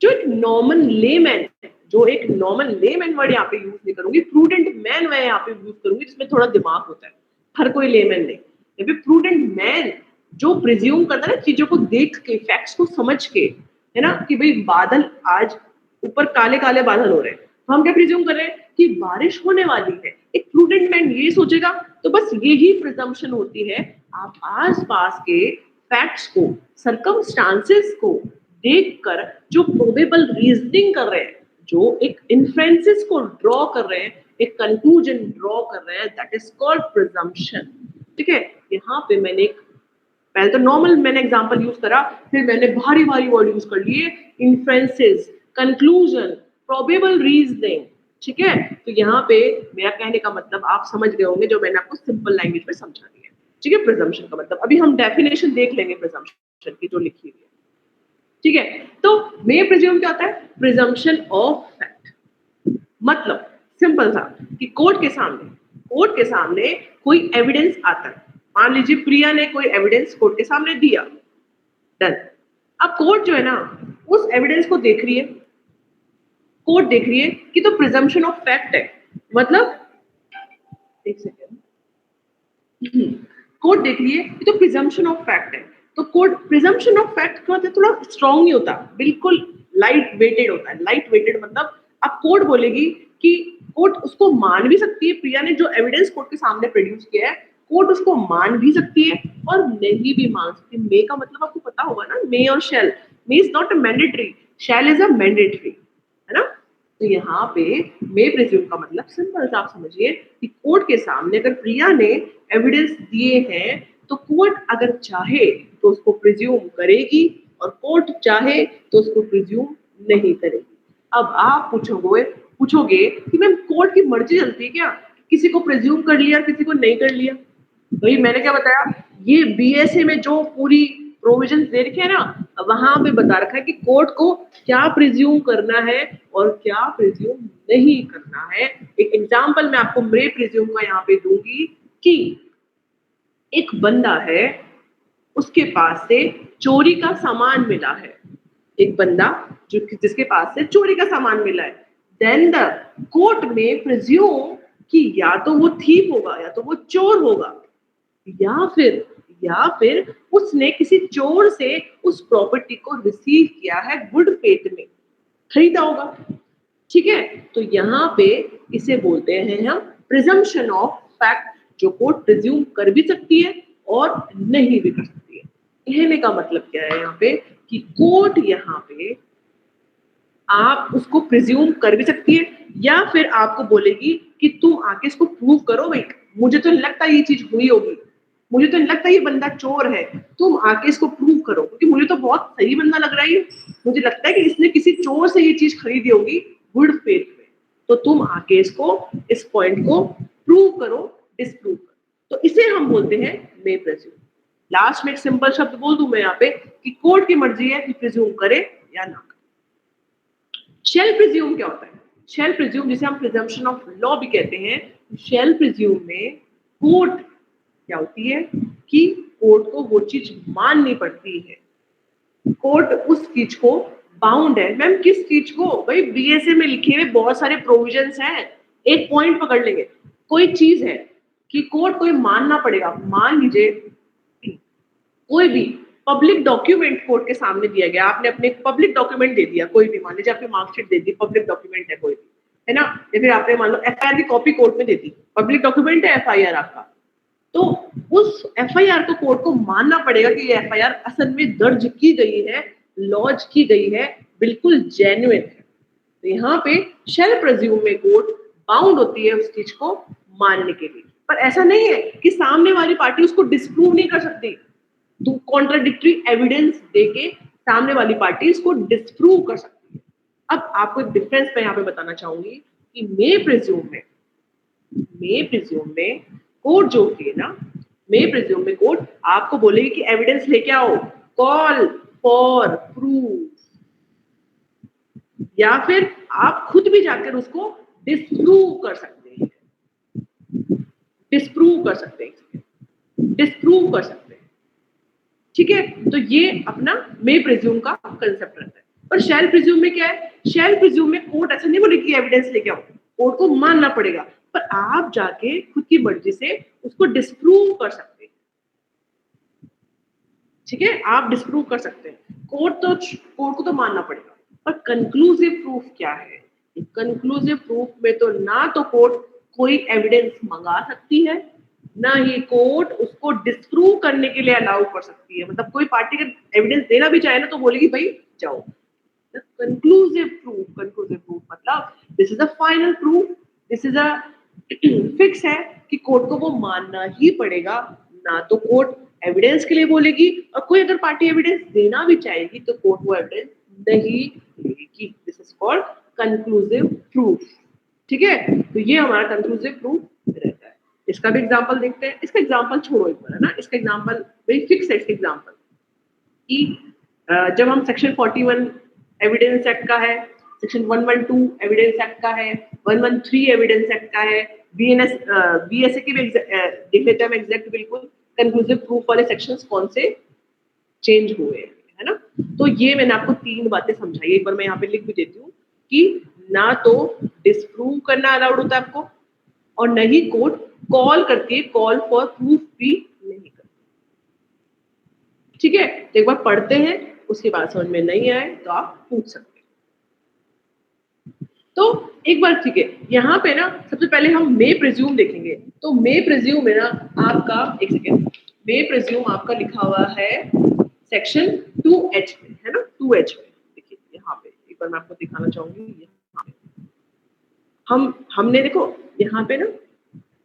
जो एक नॉर्मल लेमैन, जो एक नॉर्मल लेमैन वर्ड यहाँ पे यूज नहीं करूंगी, प्रूडेंट मैन मैं यहाँ पे यूज करूंगी, जिसमें थोड़ा दिमाग होता है, हर कोई लेमैन नहीं। प्रूडेंट मैन जो प्रिज्यूम करता है ना चीजों को देख के, फैक्ट्स को समझ के, है ना, कि भाई बादल आज ऊपर काले काले बादल हो रहे हैं, हम क्या प्रिज्यूम कर रहे हैं कि बारिश होने वाली है। एक प्रूडेंट मैन ये सोचेगा। तो बस यही प्रिजम्पशन होती है, आप आसपास के फैक्ट्स को, सर्कमस्टांसेस को देखकर जो प्रोबेबल रीजनिंग कर रहे हैं, जो एक इन्फ्रेंसेस को ड्रॉ कर रहे हैं, एक कंक्लूजन ड्रॉ कर रहे हैं, दैट इज कॉल्ड प्रिजम्पशन। ठीक है, यहाँ पे मैंने पहले तो नॉर्मल मैंने एग्जांपल यूज करा, फिर मैंने भारी भारी वर्ड यूज कर लिए, इन्फ्रेंसेस, कंक्लूजन, प्रोबेबल रीजनिंग। ठीक है, तो यहाँ पे मेरा कहने का मतलब आप समझ गए होंगे, जो मैंने आपको सिंपल लैंग्वेज में समझा दिया। ठीक है, प्रिजम्पशन का मतलब अभी हम डेफिनेशन देख लेंगे प्रिजम्पशन की जो लिखी हुई है। ठीक है, तो मे प्रिज्यूम क्या होता है, प्रिजम्पशन ऑफ फैक्ट। मतलब सिंपल सा कि कोर्ट के सामने कोई एविडेंस आता है, मान लीजिए प्रिया ने कोई एविडेंस कोर्ट के सामने दिया, डन। अब कोर्ट जो है ना उस एविडेंस को देख रही है, कोर्ट देख रही है कि तो प्रिजम्पशन ऑफ फैक्ट है, मतलब एक सेकेंड, कोर्ट देख रही है कि तो प्रिजम्पशन ऑफ फैक्ट है। तो कोर्ट प्रिजम्पशन ऑफ फैक्ट क्या होता है, थोड़ा स्ट्रॉन्ग नहीं होता, बिल्कुल लाइट वेटेड होता है। लाइट वेटेड मतलब अब कोर्ट बोलेगी कि कोर्ट उसको मान भी सकती है, प्रिया ने जो एविडेंस कोर्ट के सामने प्रोड्यूस किया है, कोर्ट उसको मान भी सकती है और नहीं भी मान सकती। मे का मतलब आपको पता होगा ना, मे और shall. May is not a mandatory, shall is a mandatory, है ना। तो यहाँ पे मे प्रिज्यूम का मतलब सिंपल सा आप समझिए कि कोर्ट के सामने अगर प्रिया ने एविडेंस दिए हैं, तो कोर्ट अगर चाहे तो उसको प्रिज्यूम करेगी और कोर्ट चाहे तो उसको प्रिज्यूम नहीं करेगी। अब आप पूछोगे कि मैम कोर्ट की मर्जी चलती है क्या, किसी को प्रिज्यूम कर लिया किसी को नहीं कर लिया। भाई मैंने क्या बताया, ये बीएसए में जो पूरी प्रोविजन दे रखे है ना, वहां पे बता रखा है कि कोर्ट को क्या प्रिज्यूम करना है और क्या प्रिज्यूम नहीं करना है। एक एग्जांपल मैं आपको मे प्रिज्यूम का यहाँ पे दूंगी कि एक बंदा है, उसके पास से चोरी का सामान मिला है, एक बंदा जिसके पास से चोरी का सामान मिला है, देन द कोर्ट में प्रिज्यूम कि या तो वो थीफ होगा या तो वो चोर होगा, या फिर उसने किसी चोर से उस प्रॉपर्टी को रिसीव किया है, गुड फेथ में खरीदा होगा। ठीक है, तो यहाँ पे इसे बोलते हैं हम प्रिजम्पशन ऑफ फैक्ट, जो कोर्ट प्रिज्यूम कर भी सकती है और नहीं भी कर सकती है। कहने का मतलब क्या है यहाँ पे कि कोर्ट यहाँ पे आप उसको प्रिज्यूम कर भी सकती है या फिर आपको बोलेगी कि तुम आके इसको प्रूव करो, भाई मुझे तो नहीं लगता ये चीज हुई होगी, मुझे तो नहीं लगता ये बंदा चोर है, तुम आके इसको प्रूव करो, क्योंकि मुझे तो बहुत सही बंदा लग रहा है, मुझे लगता है कि इसने किसी चोर से ये चीज खरीदी होगी गुड फेथ में, तो तुम आके इसको, इस पॉइंट को प्रूव करो, डिस्प्रूव करो। तो इसे हम बोलते हैं मे प्रिज्यूम। लास्ट में एक सिंपल शब्द बोल दूं मैं यहाँ पे कि कोर्ट की मर्जी है कि प्रिज्यूम करे या ना करे। शेल प्रिज्यूम क्या होता है? शेल प्रिज्यूम, जिसे हम प्रिजम्पशन ऑफ लॉ भी कहते हैं, शेल प्रिज्यूम में कोर्ट क्या होती है कि कोर्ट को वो चीज माननी पड़ती है, कोर्ट उस चीज को बाउंड है। मैम किस चीज को? भाई बीएसए में लिखे हुए बहुत सारे प्रोविजंस हैं, एक पॉइंट पकड़ लेंगे, कोई चीज है कि कोर्ट को ये मानना पड़ेगा। मान लीजिए कोई भी पब्लिक डॉक्यूमेंट कोर्ट के सामने दिया गया, आपने अपने पब्लिक डॉक्यूमेंट दे दिया, कोई भी, मान लीजिए आपने मार्कशीट दे दी, पब्लिक डॉक्यूमेंट है कोई भी, है ना, या फिर आपने मान लो एफआईआर की कॉपी कोर्ट में दे दी, पब्लिक डॉक्यूमेंट है एफआईआर आपका, तो उस एफआईआर को कोर्ट को मानना पड़ेगा कि ये एफआईआर असल में दर्ज की गई है, लॉन्च की गई है, बिल्कुल जेन्युइन है। तो यहाँ पे शेल प्रिज्यूम में कोर्ट बाउंड होती है उस चीज को मानने के लिए। पर ऐसा नहीं है कि सामने वाली पार्टी उसको डिस्प्रूव नहीं कर सकती, कॉन्ट्राडिक्टरी एविडेंस देके सामने वाली पार्टी इसको डिस्प्रूव कर सकती है। अब आपको एक डिफरेंस मैं यहाँ पे बताना चाहूंगी कि मे प्रिज्यूम में कोर्ट जो होती है ना, मे प्रिज्यूम में कोर्ट आपको बोलेगी कि एविडेंस लेके आओ, कॉल फॉर प्रूफ, या फिर आप खुद भी जाकर उसको डिस्प्रूव कर सकते हैं, ठीक है। तो ये अपना मे प्रिज्यूम का कंसेप्ट रहता है। पर शेल प्रिज्यूम में क्या है? शेल प्रिज्यूम में कोर्ट ऐसा नहीं बोलेगी एविडेंस लेके आओ, कोर्ट को मानना पड़ेगा, पर आप जाके खुद की मर्जी से उसको डिस्प्रूव कर सकते हैं, ठीक है, आप डिस्प्रूव कर सकते हैं। कोर्ट को तो मानना पड़ेगा। पर कंक्लूसिव प्रूफ क्या है? कंक्लूसिव प्रूफ में तो ना तो कोर्ट कोई एविडेंस मंगा सकती है, ना ही कोर्ट उसको डिस्प्रूव करने के लिए अलाउ कर सकती है। मतलब कोई पार्टी का एविडेंस देना भी चाहे ना तो बोलेगी भाई जाओ। कंक्लूसिव प्रूफ मतलब this is a final proof, this is a fix है कि कोर्ट को वो मानना ही पड़ेगा, ना तो कोर्ट एविडेंस के लिए बोलेगी, और कोई अगर पार्टी एविडेंस देना भी चाहेगी तो कोर्ट वो एविडेंस नहीं देगी। This is called conclusive proof, ठीक है। तो ये हमारा कंक्लूसिव प्रूफ रहता है। इसका भी एग्जांपल देखते हैं। इसका एग्जांपल छोड़ो एक बार, है ना, इसका एग्जांपल वेरी फिक्स है। इसका एग्जांपल कि जब हम सेक्शन 41 एविडेंस एक्ट का है, सेक्शन 112 एविडेंस एक्ट का है, 113 एविडेंस एक्ट का है, बीएसए की भी देख लेते हैं एग्जैक्ट बिल्कुल कंक्लूसिव प्रूफ वाले सेक्शंस कौन से चेंज हुए हैं, है ना। तो ये मैंने आपको 3 बातें समझाई, एक बार मैं यहाँ पे लिख भी देती हूँ कि ना तो डिस्प्रूव करना अलाउड होता है आपको, और न ही कोर्ट कॉल करके कॉल फॉर प्रूफ भी नहीं करती, ठीक है। तो एक बार पढ़ते हैं, उसके बाद समझ में नहीं आए तो आप पूछ सकते हैं। तो एक बार ठीक है, यहाँ पे ना सबसे पहले हम मे प्रिज्यूम देखेंगे। तो मे प्रिज्यूम में ना आपका, एक सेकेंड, मे प्रिज्यूम आपका लिखा हुआ है सेक्शन 2H में, है ना, 2H में। देखिए यहाँ पे एक बार मैं आपको दिखाना चाहूंगी। यहाँ पे हमने देखो यहाँ पे ना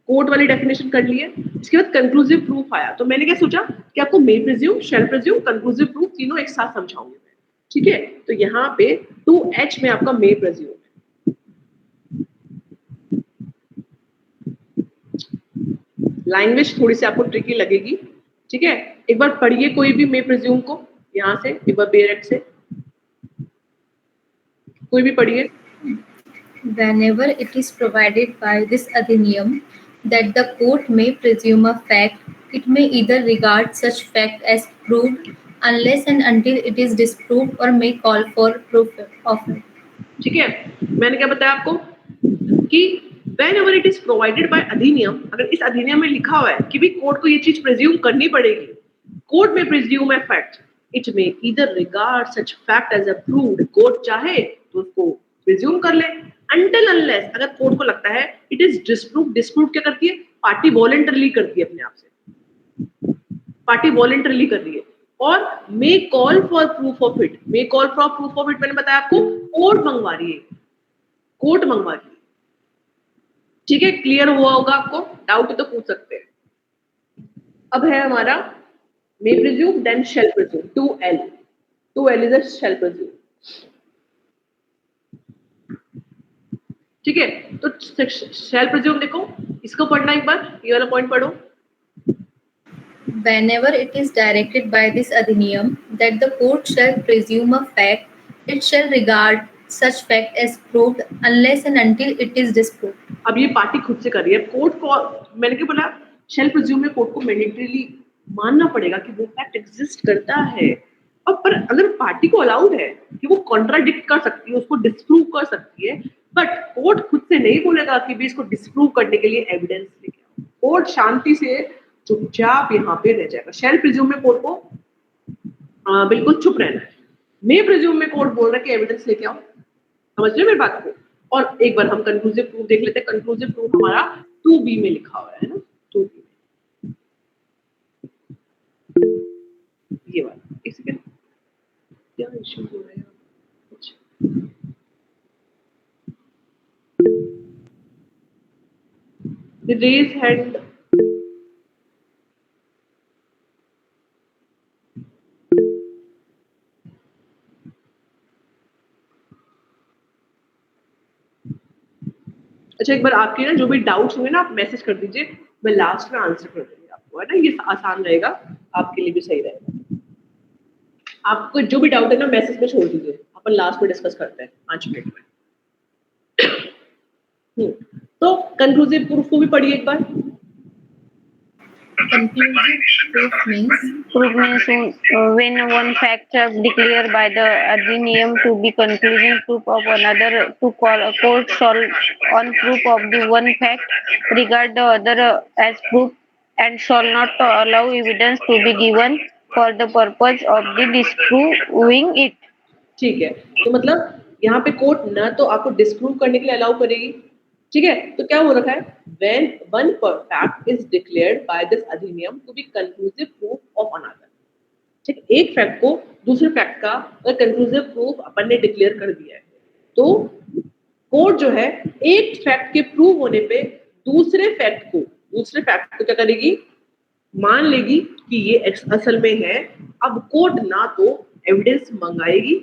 कोर्ट वाली डेफिनेशन कर ली है, इसके बाद कंक्लूसिव प्रूफ आया। तो मैंने क्या सोचा कि आपको may presume, shall presume, conclusive proof तीनों एक साथ समझाऊंगी मैं, ठीक है। तो यहाँ पे 2H में आपका मे प्रिज्यूम, लैंग्वेज थोड़ी सी आपको ट्रिकी लगेगी, ठीक है। एक बार पढ़िए कोई भी मे प्रिज्यूम को, यहाँ से एक बार बेरेक्ट से कोई भी पढ़िए। Whenever it is provided by this अधिनियम that the court may presume a fact, it may either regard such fact as proved unless and until it is disproved or may call for proof of it. ठीक है, मैंने क्या बताया आपको कि whenever it is provided by अधिनियम, अगर इस अधिनियम में लिखा हुआ है कि भी कोर्ट को ये चीज प्रिज्यूम करनी पड़ेगी, कोर्ट में प्रिज्यूम ए फैक्ट, इट में either regard such fact as a proved, court चाहे तो उसको प्रिज्यूम कर ले, until unless अगर कोर्ट को लगता है इट इज डिस्प्रूव, डिस्प्रूव क्या करती है, पार्टी वॉलंटरली करती है, अपने आप से पार्टी वॉलंटरली कर रही है, और मे call for proof of it, may call for proof of it मैंने बताया आपको कोर्ट मंगवा रही है, कोर्ट मंगवा रही है, ठीक है। क्लियर हुआ होगा आपको? डाउट है तो पूछ सकते हैं। अब है हमारा may presume then shall presume, 2L is a shall presume, ठीक है। तो शेल प्रिज्यूम देखो, इसको पढ़ना एक बार, ये वाला पॉइंट पढ़ो। whenever it is directed by this अधिनियम that the court shall presume a fact, it shall regard such fact as proved unless and until it is disproved. अब ये पार्टी खुद से कर रही है, कोर्ट को मैंने क्या बोला, शेल प्रिज्यूम में कोर्ट को मैंडेटरीली मानना पड़ेगा कि वो फैक्ट एग्जिस्ट करता है, और पर अगर पार्टी को अलाउड है कि वो कॉन्ट्राडिक्ट कर सकती है, उसको डिस्प्रूव कर सकती है, बट कोर्ट खुद से नहीं बोलेगा कि भी इसको डिस्प्रूव करने के लिए एविडेंस लेके आओ। कोर्ट शांति से चुपचाप यहाँ पे रह जाएगा। शेल प्रिज्यूम में कोर्ट को बिल्कुल चुप रहना है। मे प्रिज्यूम में कोर्ट बोल रहा है कि एविडेंस लेके आओ। समझ रहे मेरी बात को? और एक बार हम कंक्लूसिव प्रूफ देख लेते हैं। कंक्लूसिव प्रूफ हमारा 2B में लिखा हुआ है ना, 2B में ये वाला। एक सेकंड, क्या इश्यू हो रहा है? The raise hand अच्छा, एक बार आपके ना जो भी डाउट्स होंगे ना आप मैसेज कर दीजिए, मैं लास्ट में आंसर कर दूंगी आपको, है ना, ये आसान रहेगा, आपके लिए भी सही रहेगा। आपको जो भी डाउट है ना मैसेज में छोड़ दीजिए, अपन लास्ट में डिस्कस करते हैं 5 मिनट में। तो कंक्लूसिव प्रूफ को भी पढ़िए एक बार। Conclusive proof means Proof means when one fact declared by the अधिनियम to be conclusive proof of another, to call a court shall on proof of the one fact regard the other as proof and shall not allow evidence to be given for the purpose of the disproving it. ठीक है, तो मतलब यहाँ पे कोर्ट ना तो आपको डिस्प्रूव करने के लिए अलाउ करेगी, ठीक है, तो क्या हो रखा है, when one fact is declared by this अधिनियम to be conclusive proof of another, ठीक, एक फैक्ट को दूसरे फैक्ट का अगर कंक्लूसिव प्रूफ अपन ने डिक्लेयर कर दिया है, तो कोर्ट जो है एक फैक्ट के प्रूव होने पे दूसरे फैक्ट को क्या करेगी, मान लेगी कि ये असल में है। अब कोर्ट ना तो एविडेंस मंगाएगी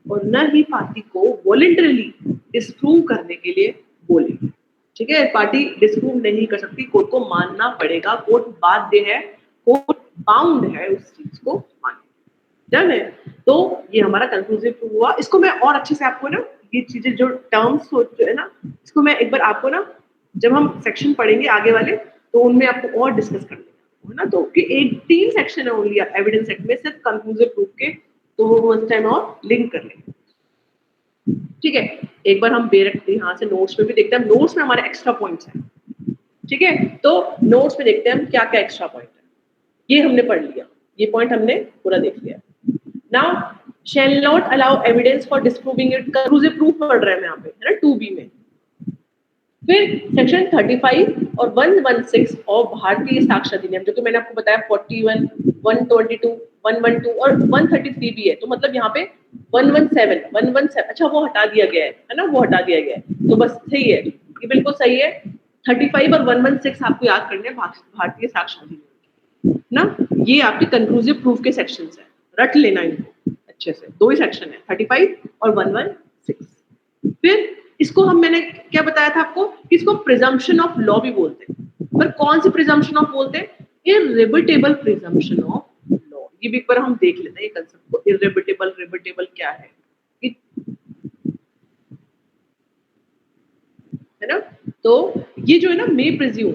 और ना ही पार्टी को वॉलंटरली डिस्प्रूव करने के लिए बोलेगी, ठीक है। पार्टी डिस्प्रूव नहीं कर सकती, कोर्ट को मानना पड़ेगा, कोर्ट बाध्य है, कोर्ट बाउंड है उस चीज को मानने। डन है, तो ये हमारा कंक्लूसिव प्रूफ हुआ। इसको मैं और अच्छे से आपको ना ये चीजें जो टर्म्स होते हैं ना, इसको मैं एक बार आपको ना जब हम सेक्शन पढ़ेंगे आगे वाले तो उनमें आपको और डिस्कस कर लेंगे, है ना। तो कि 18 सेक्शन है ओनली एविडेंस एक्ट में सिर्फ कंक्लूसिव प्रूफ के, तो वो फर्स्ट टाइम और लिंक कर लेंगे, ठीक है। एक बार हम डायरेक्ट यहाँ से नोट्स में भी देखते हैं, नोट्स में हमारे एक्स्ट्रा पॉइंट्स हैं, ठीक है। तो नोट्स में देखते हैं हम क्या क्या एक्स्ट्रा पॉइंट है। ये हमने पढ़ लिया, ये पॉइंट हमने पूरा देख लिया। Now shall not allow evidence for disproving it, conclusive proof पढ़ रहे हैं यहाँ पे, है ना, 2B में। फिर सेक्शन 35 और 116 और भारतीय साक्ष्य अधिनियम, जो कि मैंने आपको बताया 41, 122, 112 और 133 भी है, तो मतलब यहाँ पे 117, अच्छा वो हटा दिया गया है ना, वो हटा दिया गया है, तो बस सही है, ये बिल्कुल सही है। 35 और 116 आपको याद करने हैं, भारतीय साक्ष्य अधिनियम ना, ये आपके कंक्लूसिव प्रूफ के सेक्शंस हैं, रट लेना इनको अच्छे से, 2 ही सेक्शन है, 35 और 116। फिर इसको मैंने क्या बताया था आपको, इसको प्रिजम्पशन ऑफ लॉ भी बोलते हैं, पर कौन सी प्रिजम्पशन ऑफ बोलते हैं, इररिबटेबल प्रिजम्पशन ऑफ लॉ। ये भी एक बार हम देख लेते हैं ये कंसेप्ट को, इररिबटेबल क्या है ना। तो ये जो है ना मे प्रिज्यूम,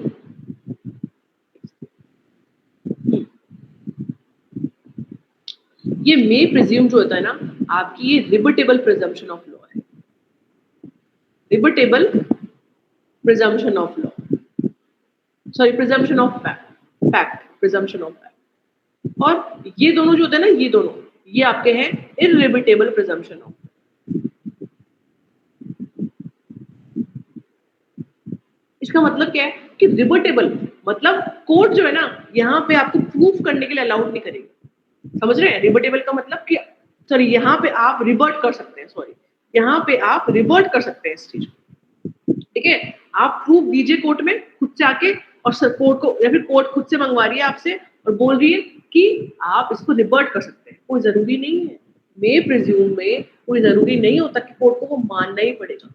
ये मे प्रिज्यूम जो होता है ना आपकी, ये रिबटेबल प्रिजम्पशन ऑफ लॉ है, rebuttable presumption of law, sorry presumption of fact, presumption of fact. और ये दोनों जो होते हैं ना, ये दोनों ये आपके हैं इररिबटेबल प्रिजम्पशन ऑफ। इसका मतलब क्या है कि रिबटेबल मतलब कोर्ट जो है ना यहाँ पे आपको प्रूफ करने के लिए अलाउड नहीं करेगी, समझ रहे हैं। रिबटेबल का मतलब कि सॉरी यहाँ पे आप रिबर्ट कर सकते हैं, सॉरी यहाँ पे आप रिबर्ट कर सकते हैं इस चीज को, ठीक है। आप प्रूफ दीजिए कोर्ट में खुद से आके, और कोर्ट को या फिर कोर्ट खुद से मंगवा रही है आपसे और बोल रही है कि आप इसको रिबर्ट कर सकते हैं। कोई जरूरी नहीं है, मे प्रिज्यूम में कोई जरूरी नहीं होता कि कोर्ट को वो मानना ही पड़ेगा।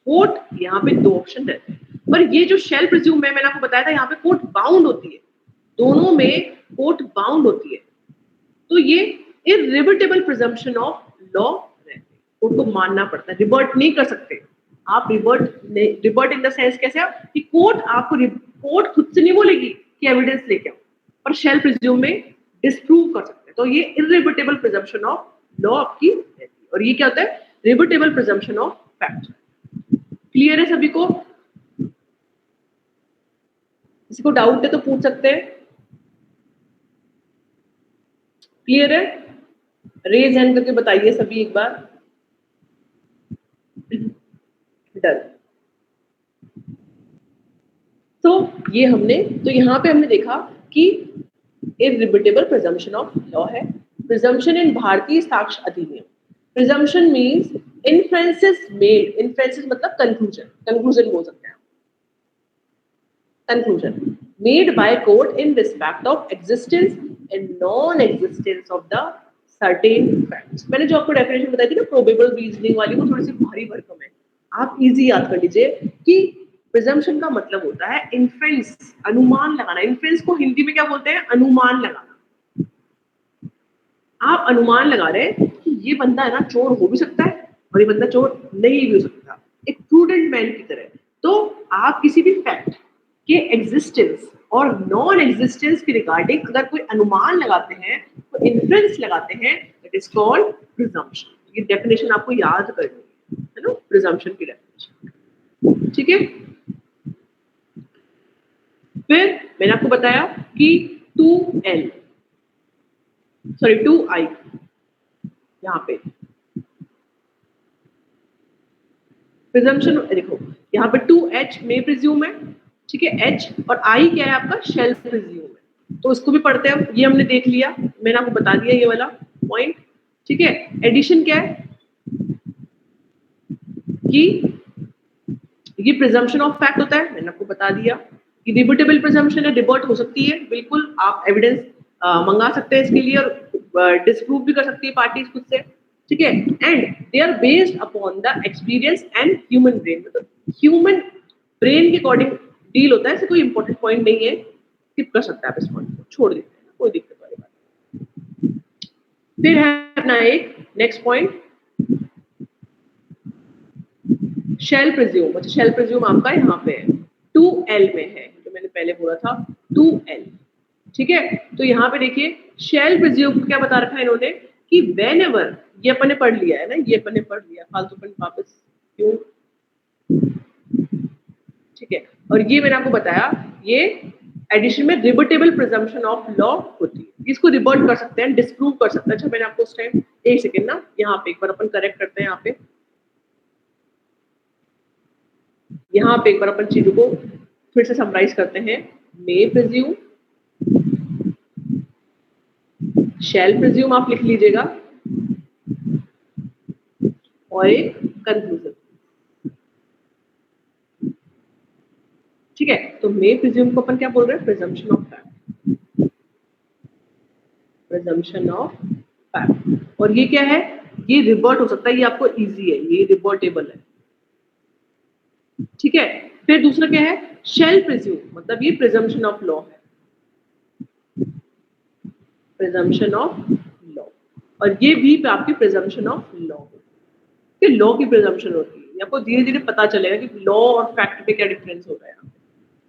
कोर्ट यहाँ पे 2 ऑप्शन रहते हैं, पर ये जो शेल प्रिज्यूम में मैंने आपको बताया था, यहाँ पे कोर्ट बाउंड होती है, दोनों में कोर्ट बाउंड होती है, तो ये इररिवर्टेबल प्रिजम्पशन ऑफ लॉ रहती है, कोर्ट को मानना पड़ता है, रिवर्ट नहीं कर सकते आप। रिवर्ट इन द सेंस कैसे आप कि कोर्ट खुद से नहीं बोलेगी कि एविडेंस लेके आओ, पर शेल प्रिज्यूम में डिस्प्रूव कर सकते हैं। तो ये इररिवर्टेबल प्रिजम्पशन ऑफ लॉ आपकी रहती है, और ये क्या होता है, रिवर्टेबल प्रिजम्पशन ऑफ फैक्ट। क्लियर है सभी को? किसी को डाउट है तो पूछ सकते हैं। क्लियर है? रेज हैंड करके बताइए सभी एक बार। डन। तो ये यहाँ पे हमने देखा कि इररिवर्टेबल प्रिजम्पशन ऑफ लॉ है। प्रिजम्पशन इन भारतीय साक्ष्य अधिनियम, presumption means inferences made, inferences मतलब कंक्लूजन बोल सकते हैं, conclusion made by court in respect of existence and non existence of the certain facts. मैंने जो आपको डेफिनेशन बताई थी ना प्रोबेबल रीजनिंग वाली, वो थोड़ी सी भारी भरकम है, आप इजी याद कर लीजिए कि प्रिजम्पशन का मतलब होता है इन्फ्रेंस, अनुमान लगाना। इन्फ्रेंस को हिंदी में क्या बोलते हैं? अनुमान लगाना। आप अनुमान लगा रहे हैं कि ये बंदा है ना चोर हो भी सकता है और ये बंदा चोर नहीं भी हो सकता, एक प्रूडेंट मैन की तरह। तो आप किसी भी फैक्ट के एग्जिस्टेंस और नॉन एग्जिस्टेंस के रिगार्डिंग अगर कोई अनुमान लगाते हैं तो इन्फ्रेंस लगाते हैं, इट इज कॉल्ड प्रिजम्पशन। ये डेफिनेशन आपको याद करनी है ना, प्रिजम्पशन की डेफिनेशन। ठीक है, फिर मैंने आपको बताया कि 2i यहाँ पे प्रिजम्पशन, देखो यहाँ पे 2h में प्रिज्यूम है, ठीक है, h और i क्या है आपका? शेल प्रिज्यूम है। तो उसको भी पढ़ते हैं, ये हमने देख लिया, मैंने आपको बता दिया ये वाला पॉइंट। ठीक है, एडिशन क्या है कि ये प्रिजम्पशन ऑफ फैक्ट होता है, मैंने आपको बता दिया कि रिवर्टेबल प्रिजम्पशन है, रिवर्ट हो सकती है, बिल्कुल आप एविडेंस मंगा सकते हैं इसके लिए और डिस्प्रूव भी कर सकती है पार्टीज खुद से। ठीक है, and they are based upon the experience and human brain, मतलब ह्यूमन ब्रेन के अकॉर्डिंग डील होता है। ऐसे कोई इंपॉर्टेंट पॉइंट नहीं है, स्किप कर सकते हैं आप इस पॉइंट को, छोड़ देते हैं, कोई दिक्कत वाली बात नहीं। फिर है अपना एक नेक्स्ट पॉइंट शेल प्रिज्यूम। अच्छा, शेल प्रिज्यूम आपका यहाँ पे है 2L में है, जो मैंने पहले बोला था 2L। ठीक है, तो यहाँ पे देखिए शेल प्रिज्यूम क्या बता रखा है इन्होंने कि व्हेनेवर, ये अपन ने पढ़ लिया है ना, ये अपन ने पढ़ लिया, फालतू अपन वापस क्यों। ठीक है, और ये मैंने आपको बताया ये एडिशन में रिवर्टेबल प्रिजम्पशन ऑफ लॉ होती है, इसको रिवर्ट कर सकते हैं, डिस्प्रूव कर सकते हैं। अच्छा, मैंने आपको उस टाइम एक सेकेंड ना, यहाँ पे एक बार अपन करेक्ट करते हैं, यहाँ पे एक बार अपन चीजों को फिर से समराइज करते हैं। मे प्रिज्यूम, शैल प्रिज्यूम आप लिख लीजिएगा, और एक कंक्लूजन। ठीक है, तो मे प्रिज्यूम को अपन क्या बोल रहे हैं? Presumption of fact, presumption of fact. और ये क्या है? ये रिवर्ट हो सकता है, ये आपको इजी है, ये रिवर्टेबल है। ठीक है, फिर दूसरा क्या है? शेल प्रिज्यूम, मतलब ये प्रिजम्पशन ऑफ लॉ है, प्रिजम्पशन ऑफ लॉ, और ये भी आपकी प्रिजम्पशन ऑफ लॉ, लॉ की प्रिजम्पशन होती है। आपको धीरे धीरे पता चलेगा कि लॉ और फैक्ट पे क्या डिफरेंस हो रहा है।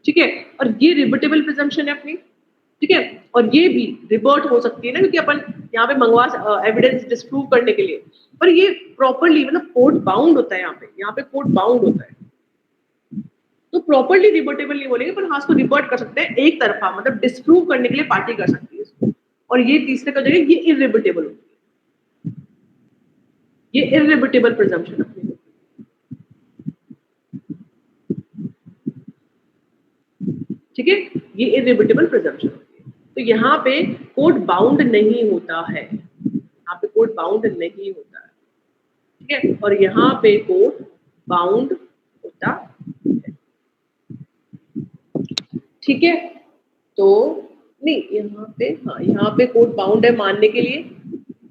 ठीक है, और ये रिवर्टेबल प्रिजम्पशन है अपनी। ठीक है, और ये भी रिवर्ट हो सकती है ना, क्योंकि अपन यहाँ पे मंगवा एविडेंस डिस्प्रूव करने के लिए, पर ये प्रॉपरली मतलब कोर्ट बाउंड होता है, यहाँ पे कोर्ट बाउंड होता है, तो प्रॉपरली रिवर्टेबल नहीं बोलेंगे, पर हाँ इसको रिवर्ट कर सकते हैं एक तरफा, मतलब डिस्प्रूव करने के लिए पार्टी कर सकती है इसको। और ये तीसरे का जगह ये इररिवर्टेबल होती है, ये इररिवर्टेबल प्रिजम्पशन अपनी। ठीक है, ये इररिवर्टेबल प्रिजम्पशन होती है। तो यहाँ पे कोर्ट बाउंड नहीं होता है, यहाँ पे कोर्ट बाउंड नहीं होता है। ठीक है, और यहाँ पे कोर्ट बाउंड होता है। ठीक है, तो नहीं यहाँ पे, हाँ यहाँ पे कोर्ट बाउंड है मानने के लिए,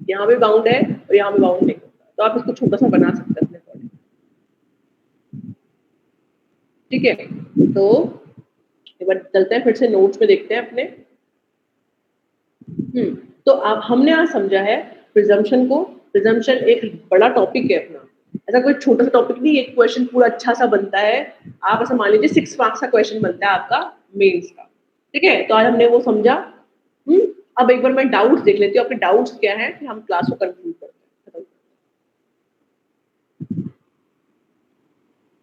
यहाँ पे बाउंड है और यहाँ पे बाउंड नहीं होता, तो आप इसको छोटा सा बना सकते हैं अपने अकॉर्डिंग। ठीक है, तो एक बार चलते हैं फिर से नोट्स में देखते हैं अपने। तो आप हमने आज समझा है प्रिजम्पशन को। प्रिजम्पशन एक बड़ा टॉपिक है अपना, ऐसा कोई छोटा सा टॉपिक नहीं, एक क्वेश्चन पूरा अच्छा सा बनता है। आप ऐसा मान लीजिए 6 मार्क्स का क्वेश्चन बनता है आपका मेंस का, ठीक है। तो आज हमने वो समझा। अब एक बार मैं डाउट्स देख लेती हूँ, आपके डाउट्स क्या है, फिर हम क्लास को कंक्लूड करते हैं।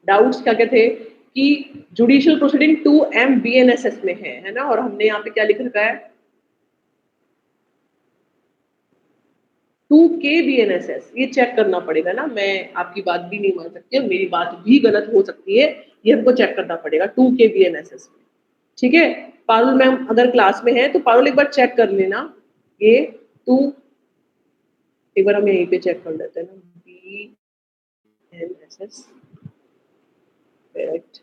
डाउट्स क्या क्या थे कि जुडिशियल प्रोसीडिंग 2M BNSS में है ना, और हमने यहाँ पे क्या लिख रखा है 2K BNSS, ये चेक करना पड़ेगा ना। मैं आपकी बात भी नहीं मान सकती और मेरी बात भी गलत हो सकती है, ये हमको चेक करना पड़ेगा 2K BNSS में, ठीक है। पारुल मैम अगर क्लास में है तो पारुल एक बार चेक कर लेना ये 2, एक बार हम यहीं पे चेक कर लेते हैं ना, BNSS करेक्ट।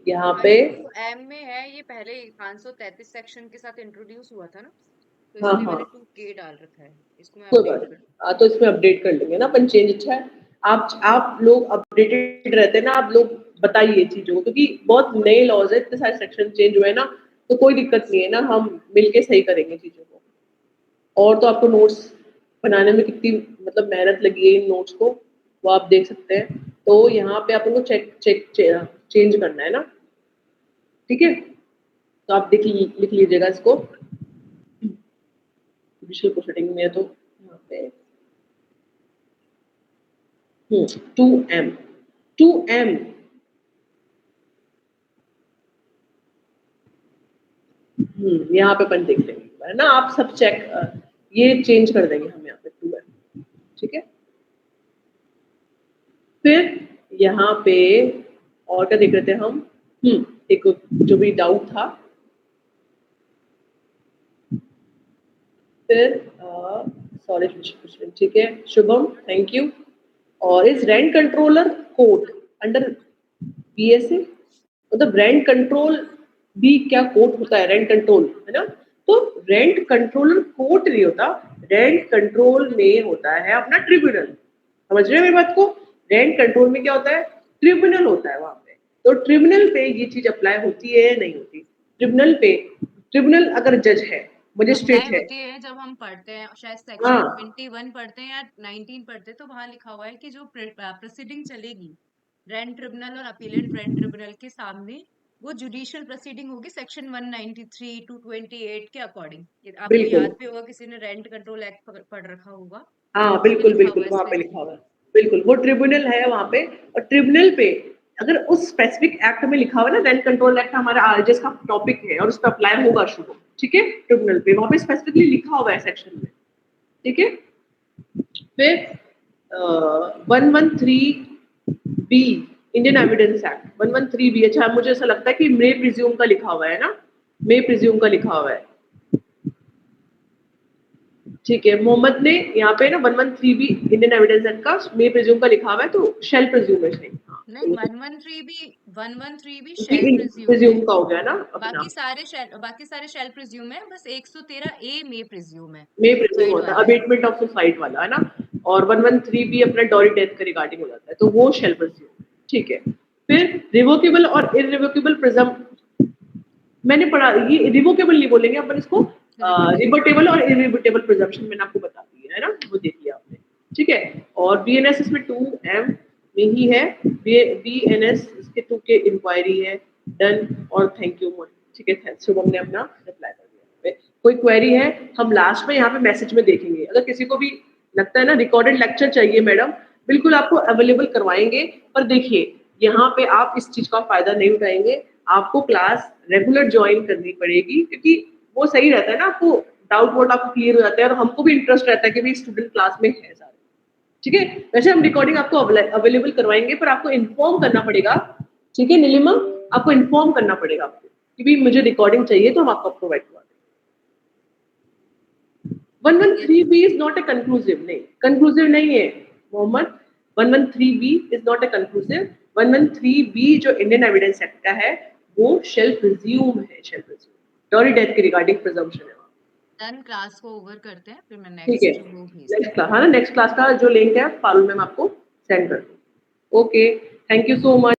यहाँ पे एम में है, ये पहले 533 सेक्शन के साथ इंट्रोड्यूस हुआ था ना, तो हाँ इसलिए हाँ मैंने 2K डाल रखा है, इसको मैं कोई अपडेट बात कर नहीं, तो इसमें अपडेट कर लेंगे ना अपन, चेंज अच्छा है। आप लोग अपडेटेड रहते हैं ना, आप लोग बताइए चीजों को, क्योंकि बहुत नए लॉज है, इतने सारे सेक्शन चेंज हुए ना, तो कोई दिक्कत नहीं है ना, हम मिलके सही करेंगे चीजों को। और तो आपको नोट्स बनाने में कितनी मतलब मेहनत लगी है इन नोट्स को, वो आप देख सकते हैं। तो यहाँ पे आप उनको चेंज करना है ना, ठीक है। तो आप लिख लीजिएगा इसको जुडिशियल प्रोसीडिंग में, तो यहाँ पे 2M 2M यहाँ पे अपन देख लेंगे है ना, आप सब चेक ये चेंज कर देंगे हम यहाँ पे 2M, ठीक है। फिर यहाँ पे और क्या देख रहे थे हम, एक जो भी डाउट था, फिर सॉरी ठीक है शुभम, थैंक यू। और is rent controller court under PSA, मतलब रेंट कंट्रोल भी क्या कोर्ट होता है, रेंट कंट्रोल है ना। तो रेंट कंट्रोलर कोर्ट नहीं होता, रेंट कंट्रोल में होता है अपना ट्रिब्यूनल, समझ रहे हैं मेरी बात को। रेंट कंट्रोल में क्या होता है, ट्रिब्यूनल होता है वहां पे। तो ट्रिब्यूनल पे ये चीज अप्लाई होती है या नहीं होती, ट्रिब्यूनल पे, ट्रिब्यूनल अगर जज है, मजिस्ट्रेट अप्लाई है, होती है जब हम पढ़ते हैं, शायद हाँ सेक्शन 21 पढ़ते हैं या 19 पढ़ते हैं, तो वहां लिखा हुआ है कि जो प्रोसीडिंग चलेगी रेंट ट्रिब्यूनल और अपीलेंट रेंट ट्रिब्यूनल के सामने, वो जुडिशियल प्रोसीडिंग होगी सेक्शन 193 टू 28 के अकॉर्डिंग। आपको बिल्कुल, याद भी होगा, किसी ने रेंट कंट्रोल एक्ट पढ़ रखा होगा, हाँ उसमें बिल्कुल लिखा हुआ बिल्कुल है वहां पे स्पेसिफिक। लिखा हुआ है, बिल्कुल वो ट्रिब्यूनल है वहां पे। और ट्रिब्यूनल पे अगर उस स्पेसिफिक एक्ट में लिखा हुआ है ना, रेंट कंट्रोल एक्ट हमारा RJS का टॉपिक है और उस पर अप्लाई होगा शुरू, ठीक है। ट्रिब्यूनल पे वहां पे स्पेसिफिकली लिखा हुआ है सेक्शन में, ठीक है। फिर 113B Indian evidence act 113B, अच्छा मुझे ऐसा लगता है कि मे प्रिज्यूम का लिखा हुआ है ना, मे प्रिज्यूम का लिखा हुआ है, ठीक है। मोहम्मद ने यहाँ पे ना 113B इंडियन एविडेंस एक्ट का मे प्रिज्यूम का लिखा हुआ है, तो शेल प्रिज्यूम है नहीं, हाँ नहीं, 113 भी शेल प्रिज्यूम है। प्रिज्यूम का हो गया ना अपना, बाकी सारे शेल प्रिज्यूम है, बस 113A में प्रिज्यूम है, मे प्रिज्यूम सुसाइड होता है वाला है। अबेटमेंट ऑफ सुसाइड वाला है ना। और 113B अपना डॉरी डेथ के रिगार्डिंग हो जाता है, तो वो शेल प्रिज्यूम, ठीक है। फिर रिवोकेबल और इररिवोकेबल प्रिज्म, मैंने पढ़ा, ये रिवोकेबल नहीं बोलेंगे अपन इसको, रिवर्टेबल और इररिवर्टेबल प्रिजम्पशन मैंने आपको बता दी है ना, वो देख लिया आपने, ठीक है। और BNSS में 2M में ही है, BNS इसके 2K इंक्वायरी है, डन और थैंक यू, ठीक है। शुभम ने अपना रिप्लाई कर दिया। कोई क्वेरी है हम लास्ट में यहाँ पे मैसेज में देखेंगे, अगर किसी को भी लगता है ना रिकॉर्डेड लेक्चर चाहिए मैडम, बिल्कुल आपको अवेलेबल करवाएंगे। पर देखिए यहाँ पे आप इस चीज का फायदा नहीं उठाएंगे, आपको क्लास रेगुलर ज्वाइन करनी पड़ेगी, क्योंकि वो सही रहता है ना, आपको डाउट वोट आपको क्लियर हो जाता है और हमको भी इंटरेस्ट रहता है कि भाई स्टूडेंट क्लास में है सारे, ठीक है। वैसे हम रिकॉर्डिंग आपको अवेलेबल करवाएंगे, पर आपको इन्फॉर्म करना पड़ेगा, ठीक है नीलिमा, आपको इन्फॉर्म करना पड़ेगा आपको कि भाई मुझे रिकॉर्डिंग चाहिए, तो हम आपको प्रोवाइड करवा देंगे। 113B is not a conclusive, नहीं कंक्लूसिव नहीं है Mohammed. 113B is not a conclusive. 113B जो इंडियन एविडेंस एक्ट का है वो शेल प्रिज्यूम है, शेल प्रिज्यूम डॉरी डेथ के रिगार्डिंग प्रिजम्पशन है. डन, क्लास को ओवर करते हैं, फिर मैं ठीक है, नेक्स्ट वो भेजती नेक्स्ट क्लास, हाँ ना, नेक्स्ट क्लास का जो लिंक है फारूल मैम आपको सेंड कर दूँ. Okay, thank you so much.